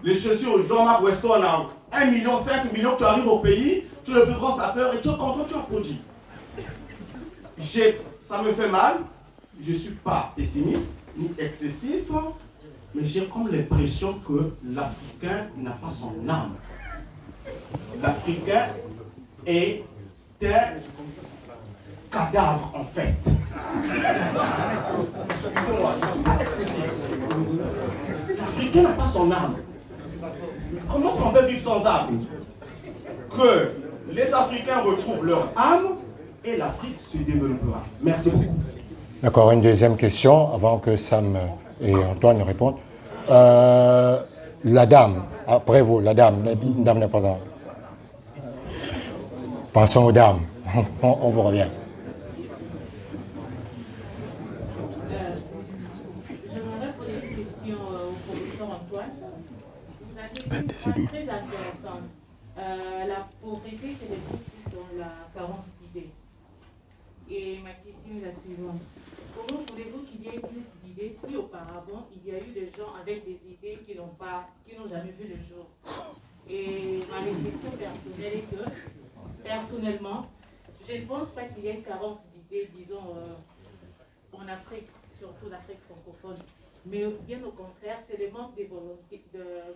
Les chaussures Jean-Marc Weston à 1 million, 5 millions, tu arrives au pays, tu es le plus grand sapeur et tu es content, tu applaudis. Ça me fait mal, je ne suis pas pessimiste ni excessif, mais j'ai comme l'impression que l'Africain n'a pas son âme. L'Africain est un cadavre en fait. Excusez-moi, je ne suis pas excessif. L'Africain n'a pas son âme. Comment est-ce qu'on peut vivre sans âme? Que les Africains retrouvent leur âme et l'Afrique se développera. Merci beaucoup.
D'accord, une deuxième question avant que Sam et Antoine répondent. La dame, après vous, la dame n'est pas là. Pensons aux dames, on vous revient.
J'aimerais poser une question au professeur Antoine. Vous avez dit une chose très intéressante. La pauvreté, c'est des plus dans la carence d'idées. Et ma question est la suivante. Comment voulez-vous qu'il y ait plus d'idées si auparavant il y a eu des gens avec des idées qui n'ont jamais vu le jour? Et ma réflexion personnelle est que, personnellement, je ne pense pas qu'il y ait une carence d'idées, disons, en Afrique, surtout l'Afrique francophone. Mais bien au contraire, c'est le manque de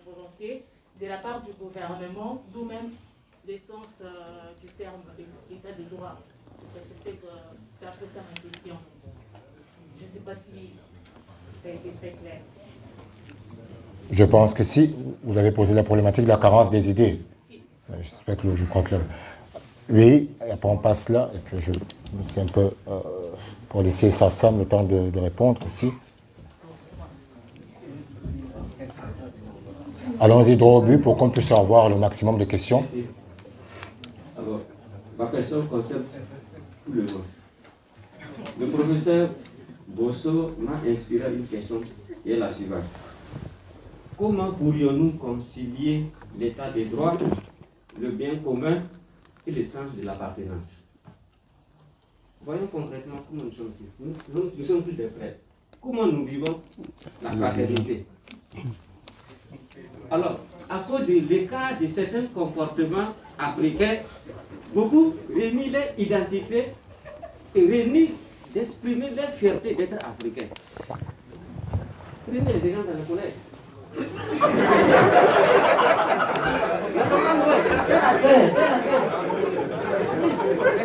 volonté de la part du gouvernement, d'où même l'essence du terme état de droit. C'est un peu ça ma question. Je ne sais pas si ça a été très clair.
Je pense que si, vous avez posé la problématique de la carence des idées.
Si.
Je crois que oui, et après on passe là, et puis je me suis un peu, pour laisser Sam le temps de répondre aussi. Allons-y droit au but pour qu'on puisse avoir le maximum de questions.
Alors, ma question concerne tout le monde. Le professeur Bosso m'a inspiré une question qui est la suivante. Comment pourrions-nous concilier l'état des droits, le bien commun et le sens de l'appartenance? Voyons concrètement comment nous sommes ici. Nous sommes tous des frères. Comment nous vivons la fraternité? Alors, à cause de l'écart de certains comportements africains, beaucoup renient leur identité et renient d'exprimer leur fierté d'être africain. Prenez les exemples dans le collège.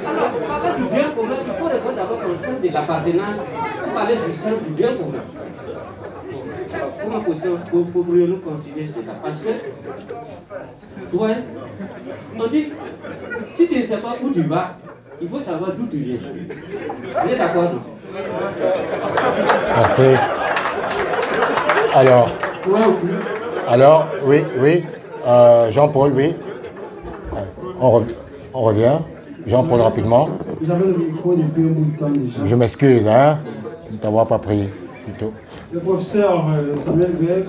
Alors, pour parler du bien commun, il faut répondre d'abord au sens de l'appartenance, pour parler du sens du bien commun. Comment pourrions-nous concilier cela? Parce que, ouais, on dit, si tu ne sais pas où tu vas, il faut savoir d'où tu viens. Vous êtes d'accord?
Merci. Alors, oui, Jean-Paul, oui. On revient. Jean-Paul, rapidement.
J'avais le micro depuis un bout de temps déjà.
Je m'excuse, hein, de ne t'avoir pas pris plutôt.
Le professeur Samuel Greg,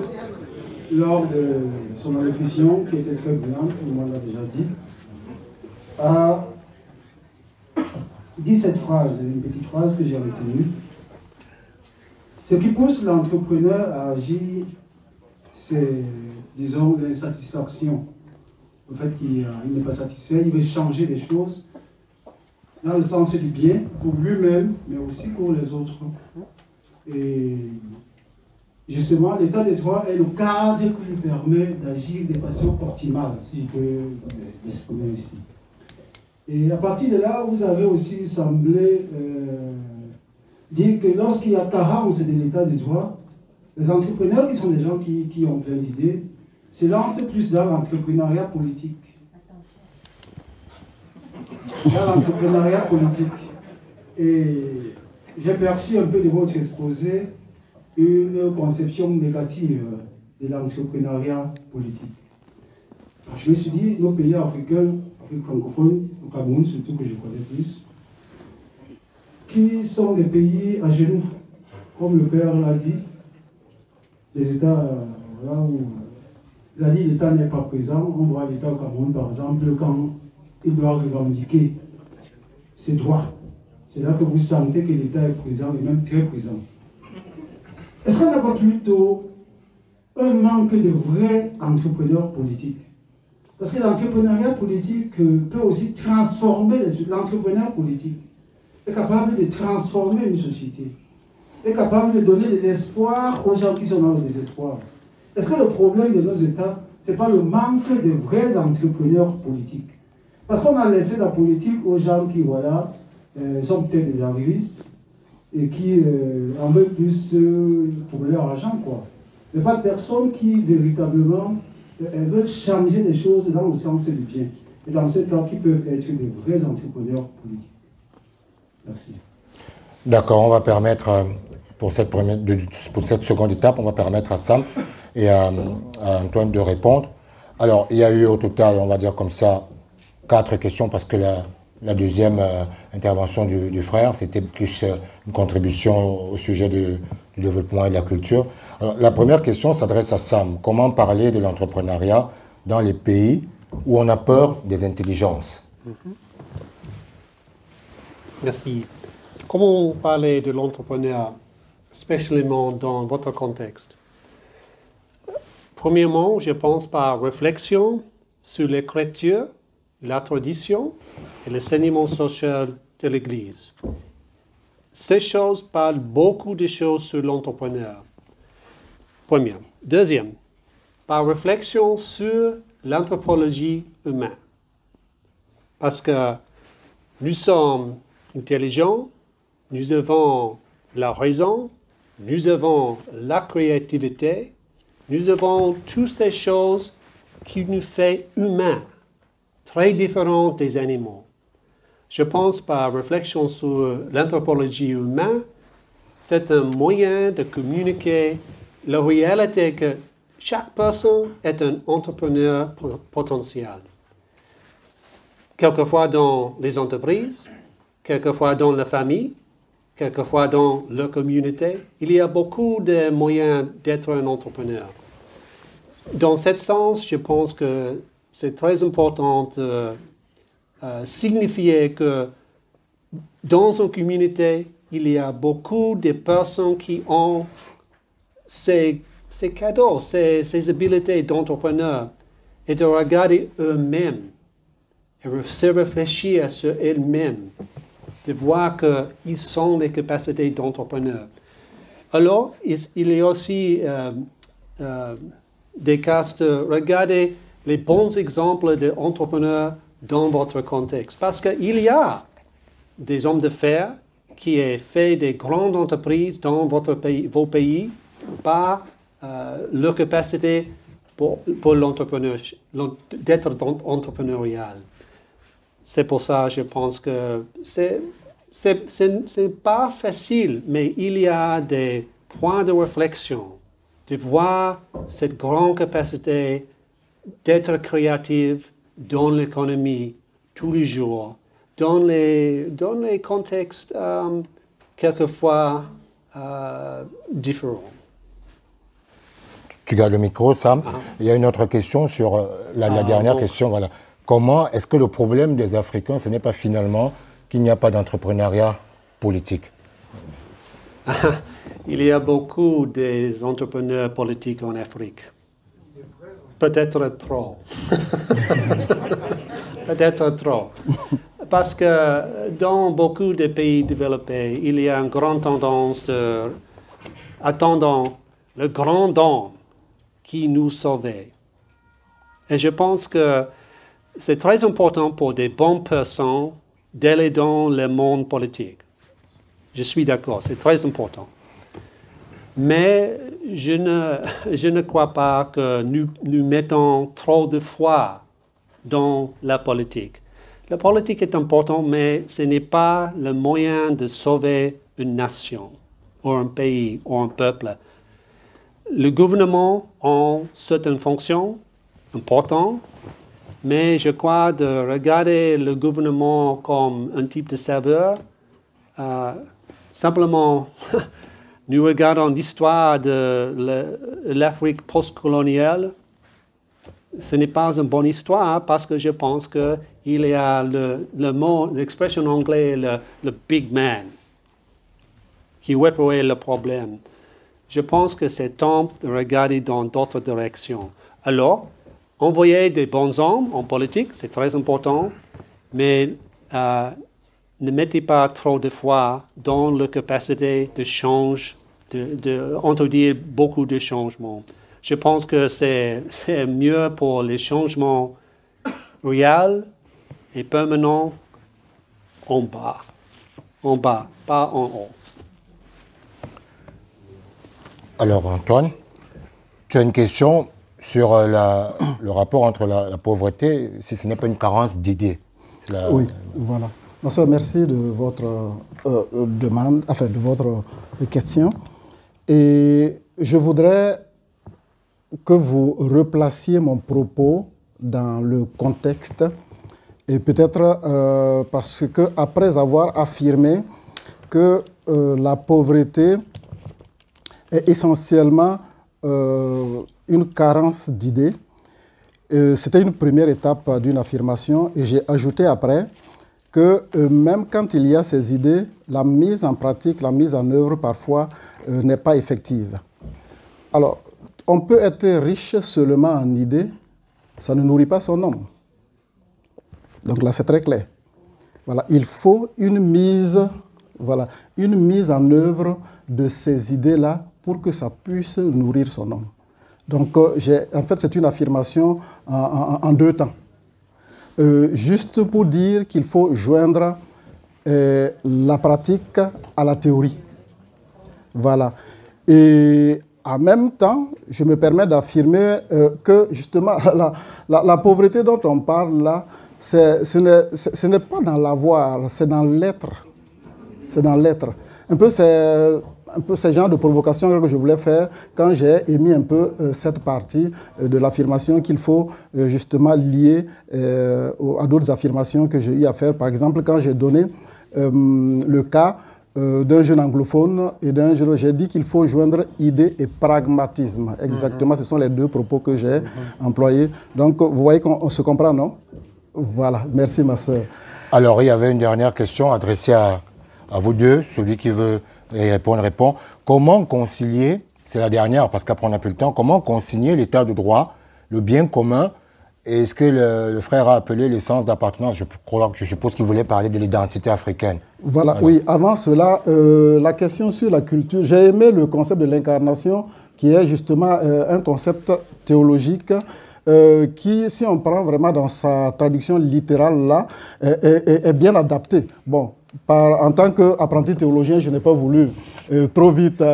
lors de son allocution, qui était très brillante, tout le monde l'a déjà dit, a dit cette phrase, une petite phrase que j'ai retenue. Ce qui pousse l'entrepreneur à agir, c'est, disons, l'insatisfaction. Le fait qu'il n'est pas satisfait, il veut changer les choses dans le sens du bien pour lui-même, mais aussi pour les autres. Et justement, l'état de droit est le cadre qui lui permet d'agir de façon optimale, si je peux m'exprimer ici. Et à partir de là, vous avez aussi semblé dire que lorsqu'il y a carence de l'état de droit, les entrepreneurs qui sont des gens qui ont plein d'idées se lancent plus dans l'entrepreneuriat politique. Dans l'entrepreneuriat politique. Et j'ai perçu un peu de votre exposé une conception négative de l'entrepreneuriat politique. Alors, je me suis dit, nos pays africains, Afrique francophone, au Cameroun surtout que je connais plus, qui sont des pays à genoux, comme le père l'a dit, des États là où il a dit l'État n'est pas présent. On voit l'État au Cameroun, par exemple, quand il doit revendiquer ses droits. C'est là que vous sentez que l'État est présent, et même très présent. Est-ce qu'on n'a pas plutôt un manque de vrais entrepreneurs politiques? Parce que l'entrepreneuriat politique peut aussi transformer, l'entrepreneur politique est capable de transformer une société, est capable de donner de l'espoir aux gens qui sont dans le désespoir. Est-ce que le problème de nos États, ce n'est pas le manque de vrais entrepreneurs politiques? Parce qu'on a laissé la politique aux gens qui, voilà, sont peut-être des arrivistes et qui en veulent plus pour leur argent, quoi. Mais pas de personnes qui, véritablement, veulent changer les choses dans le sens du bien. Et dans ce cas, qui peuvent être des vrais entrepreneurs politiques. Merci.
D'accord, on va permettre, pour cette seconde étape, on va permettre à Sam et à Antoine de répondre. Alors, il y a eu au total, on va dire comme ça, 4 questions, parce que la deuxième intervention du frère, c'était plus une contribution au sujet du développement et de la culture. Alors, la première question s'adresse à Sam. Comment parler de l'entrepreneuriat dans les pays où on a peur des intelligences?
Merci. Comment parler de l'entrepreneuriat, spécialement dans votre contexte? Premièrement, je pense par réflexion sur l'écriture, la tradition et l'enseignement social de l'Église. Ces choses parlent beaucoup de choses sur l'entrepreneur. Première. Deuxième, par réflexion sur l'anthropologie humaine. Parce que nous sommes intelligents, nous avons la raison, nous avons la créativité, nous avons toutes ces choses qui nous font humains, très différents des animaux. Je pense par réflexion sur l'anthropologie humaine, c'est un moyen de communiquer la réalité que chaque personne est un entrepreneur potentiel. Quelquefois dans les entreprises, quelquefois dans la famille, quelquefois dans la communauté, il y a beaucoup de moyens d'être un entrepreneur. Dans ce sens, je pense que c'est très important de signifier que dans une communauté, il y a beaucoup de personnes qui ont ces cadeaux, ces habiletés d'entrepreneur, et de regarder eux-mêmes, et se réfléchir sur eux-mêmes, de voir qu'ils ont les capacités d'entrepreneur. Alors, il y a aussi des cas de regarder les bons exemples d'entrepreneurs dans votre contexte. Parce qu'il y a des hommes d'affaires qui ont fait des grandes entreprises dans vos pays par leur capacité pour d'être entrepreneurial. C'est pour ça que je pense que c'est pas facile, mais il y a des points de réflexion, de voir cette grande capacité d'être créatif dans l'économie tous les jours, dans les contextes quelquefois différents.
Tu gardes le micro, Sam. Il y a une autre question sur la dernière question. Voilà. Comment est-ce que le problème des Africains, ce n'est pas finalement qu'il n'y a pas d'entrepreneuriat politique?
Il y a beaucoup d'entrepreneurs politiques en Afrique. Peut-être trop. Peut-être trop. Parce que dans beaucoup de pays développés, il y a une grande tendance de attendant le grand don qui nous sauvait. Et je pense que c'est très important pour des bonnes personnes d'aller dans le monde politique. Je suis d'accord, c'est très important. Mais je ne crois pas que nous mettons trop de foi dans la politique. La politique est importante, mais ce n'est pas le moyen de sauver une nation, ou un pays, ou un peuple. Le gouvernement a certaines fonctions importantes, mais je crois de regarder le gouvernement comme un type de serveur. Simplement, nous regardons l'histoire de l'Afrique post-coloniale. Ce n'est pas une bonne histoire parce que je pense qu'il y a l'expression anglaise, le big man, qui répare le problème. Je pense que c'est temps de regarder dans d'autres directions. Alors, envoyer des bons hommes en politique, c'est très important, mais ne mettez pas trop de foi dans la capacité de changer, d'introduire beaucoup de changements. Je pense que c'est mieux pour les changements réels et permanents en bas, pas en haut.
Alors Antoine, tu as une question sur le rapport entre la pauvreté, si ce n'est pas une carence d'idées.
Oui, voilà. Monsieur, merci de votre demande, enfin de votre question. Et je voudrais que vous replaciez mon propos dans le contexte, et peut-être parce que après avoir affirmé que la pauvreté est essentiellement une carence d'idées, c'était une première étape d'une affirmation, et j'ai ajouté après que même quand il y a ces idées, la mise en pratique, la mise en œuvre parfois n'est pas effective. Alors, on peut être riche seulement en idées, ça ne nourrit pas son homme. Donc là, c'est très clair. Voilà, il faut une mise en œuvre de ces idées-là pour que ça puisse nourrir son homme. Donc, en fait, c'est une affirmation en deux temps. Juste pour dire qu'il faut joindre la pratique à la théorie. Voilà. Et en même temps, je me permets d'affirmer que justement, la pauvreté dont on parle là, ce n'est pas dans l'avoir, c'est dans l'être. C'est dans l'être. Un peu ce genre de provocation que je voulais faire quand j'ai émis un peu cette partie de l'affirmation qu'il faut justement lier à d'autres affirmations que j'ai eu à faire. Par exemple, quand j'ai donné le cas d'un jeune anglophone et d'un jeune, j'ai dit qu'il faut joindre idée et pragmatisme. Exactement, ce sont les deux propos que j'ai employés. Donc, vous voyez qu'on se comprend, non? Voilà, merci ma soeur.
Alors, il y avait une dernière question adressée à vous deux. Celui qui veut répondre, répond. Comment concilier, c'est la dernière parce qu'après on n'a plus le temps, comment concilier l'état de droit, le bien commun, et ce que le frère a appelé l'essence d'appartenance? Je suppose qu'il voulait parler de l'identité africaine.
Voilà, oui. Avant cela, la question sur la culture, j'ai aimé le concept de l'incarnation, qui est justement un concept théologique qui, si on prend vraiment dans sa traduction littérale là, est bien adapté. Bon, en tant qu'apprenti théologien, je n'ai pas voulu trop vite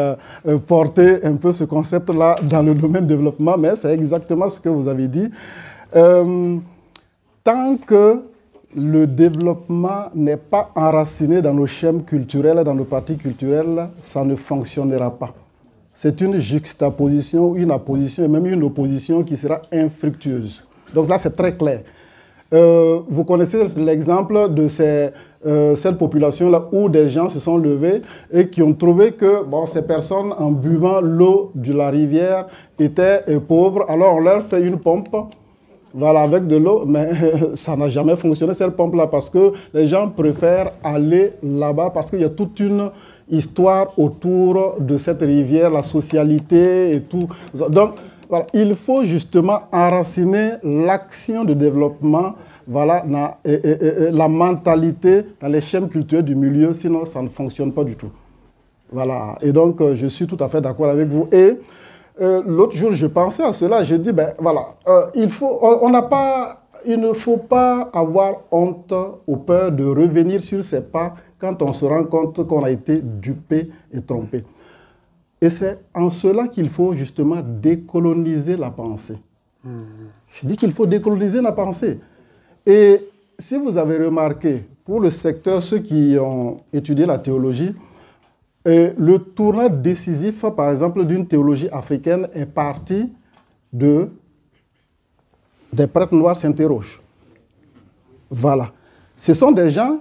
porter un peu ce concept-là dans le domaine du développement, mais c'est exactement ce que vous avez dit. Tant que le développement n'est pas enraciné dans nos schèmes culturels, dans nos pratiques culturelles, ça ne fonctionnera pas. C'est une juxtaposition, une apposition et même une opposition qui sera infructueuse. Donc là, c'est très clair. Vous connaissez l'exemple de cette population-là où des gens se sont levés et qui ont trouvé que ces personnes, en buvant l'eau de la rivière, étaient pauvres. Alors on leur fait une pompe, voilà, avec de l'eau, mais ça n'a jamais fonctionné cette pompe-là parce que les gens préfèrent aller là-bas parce qu'il y a toute une histoire autour de cette rivière, la socialité et tout. Donc, voilà, il faut justement enraciner l'action de développement, voilà, la mentalité dans les schèmes culturels du milieu, sinon ça ne fonctionne pas du tout. Voilà, et donc je suis tout à fait d'accord avec vous. Et l'autre jour, je pensais à cela, j'ai dit, ben voilà, il ne faut pas avoir honte ou peur de revenir sur ses pas quand on se rend compte qu'on a été dupé et trompé. Et c'est en cela qu'il faut justement décoloniser la pensée. Je dis qu'il faut décoloniser la pensée. Et si vous avez remarqué, pour le secteur, ceux qui ont étudié la théologie, le tournant décisif, par exemple, d'une théologie africaine est parti des prêtres noirs s'interrogent. Voilà. Ce sont des gens,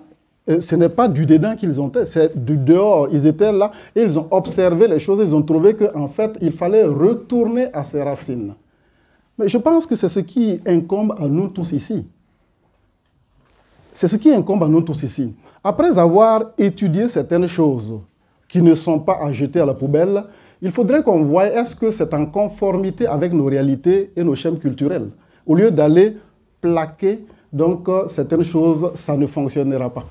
ce n'est pas du dedans qu'ils ont été, c'est du dehors. Ils étaient là et ils ont observé les choses, ils ont trouvé qu'en fait, il fallait retourner à ses racines. Mais je pense que c'est ce qui incombe à nous tous ici. C'est ce qui incombe à nous tous ici. Après avoir étudié certaines choses qui ne sont pas à jeter à la poubelle, il faudrait qu'on voie est-ce que c'est en conformité avec nos réalités et nos schèmes culturels. Au lieu d'aller plaquer donc, certaines choses, ça ne fonctionnera pas.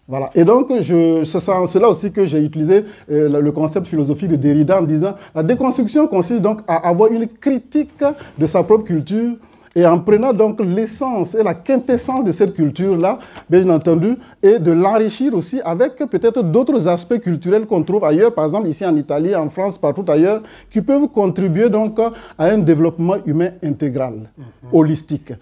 Voilà. Et donc, c'est en cela aussi que j'ai utilisé le concept philosophique de Derrida en disant la déconstruction consiste donc à avoir une critique de sa propre culture et en prenant donc l'essence et la quintessence de cette culture-là, bien entendu, et de l'enrichir aussi avec peut-être d'autres aspects culturels qu'on trouve ailleurs, par exemple ici en Italie, en France, partout ailleurs, qui peuvent contribuer donc à un développement humain intégral, holistique.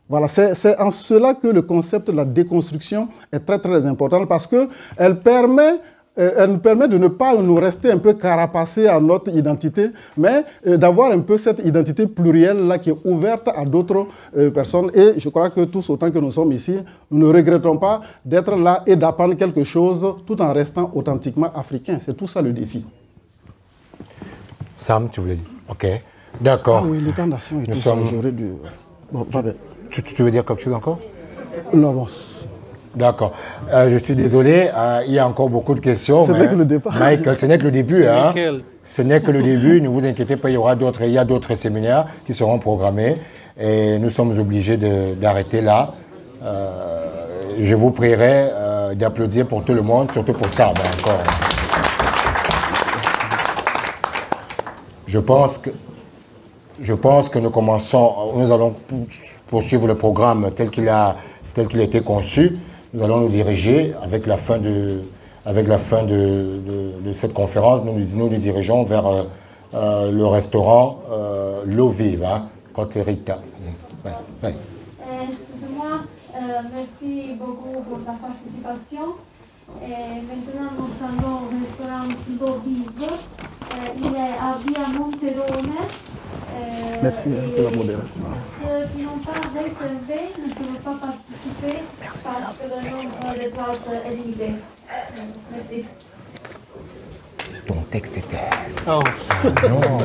Voilà, c'est en cela que le concept de la déconstruction est très très important parce qu'elle nous permet de ne pas nous rester un peu carapacés à notre identité, mais d'avoir un peu cette identité plurielle là qui est ouverte à d'autres personnes. Et je crois que tous, autant que nous sommes ici, nous ne regrettons pas d'être là et d'apprendre quelque chose tout en restant authentiquement africain. C'est tout ça le défi.
Sam, tu voulais dire? Ok, d'accord.
Ah oui, l'état nation et tout ça, j'aurais dû... Bon, pardon.
Tu veux dire quelque chose encore?
Non, bon.
D'accord. Je suis désolé, il y a encore beaucoup de questions.
Ce n'est que le départ.
Michael, ce n'est que le début. Hein. Ce n'est que le début. Ne vous inquiétez pas, il y a d'autres séminaires qui seront programmés. Et nous sommes obligés d'arrêter là. Je vous prierai d'applaudir pour tout le monde, surtout pour ça. Encore. Je pense que nous allons poursuivre le programme tel qu'il a été conçu. Nous allons nous diriger avec la fin de cette conférence. Nous nous dirigeons vers le restaurant L'Eau Vive, hein, Coquerita. Ouais.
Excusez-moi, merci beaucoup pour la participation. Et maintenant, nous allons au restaurant L'Eau Vive. Il est à Via Monterone.
Merci pour la modération.
Ceux qui n'ont pas réservé ne peuvent pas participer parce que le nombre de places est limité. Merci.
Ton texte était...
Oh.
Non.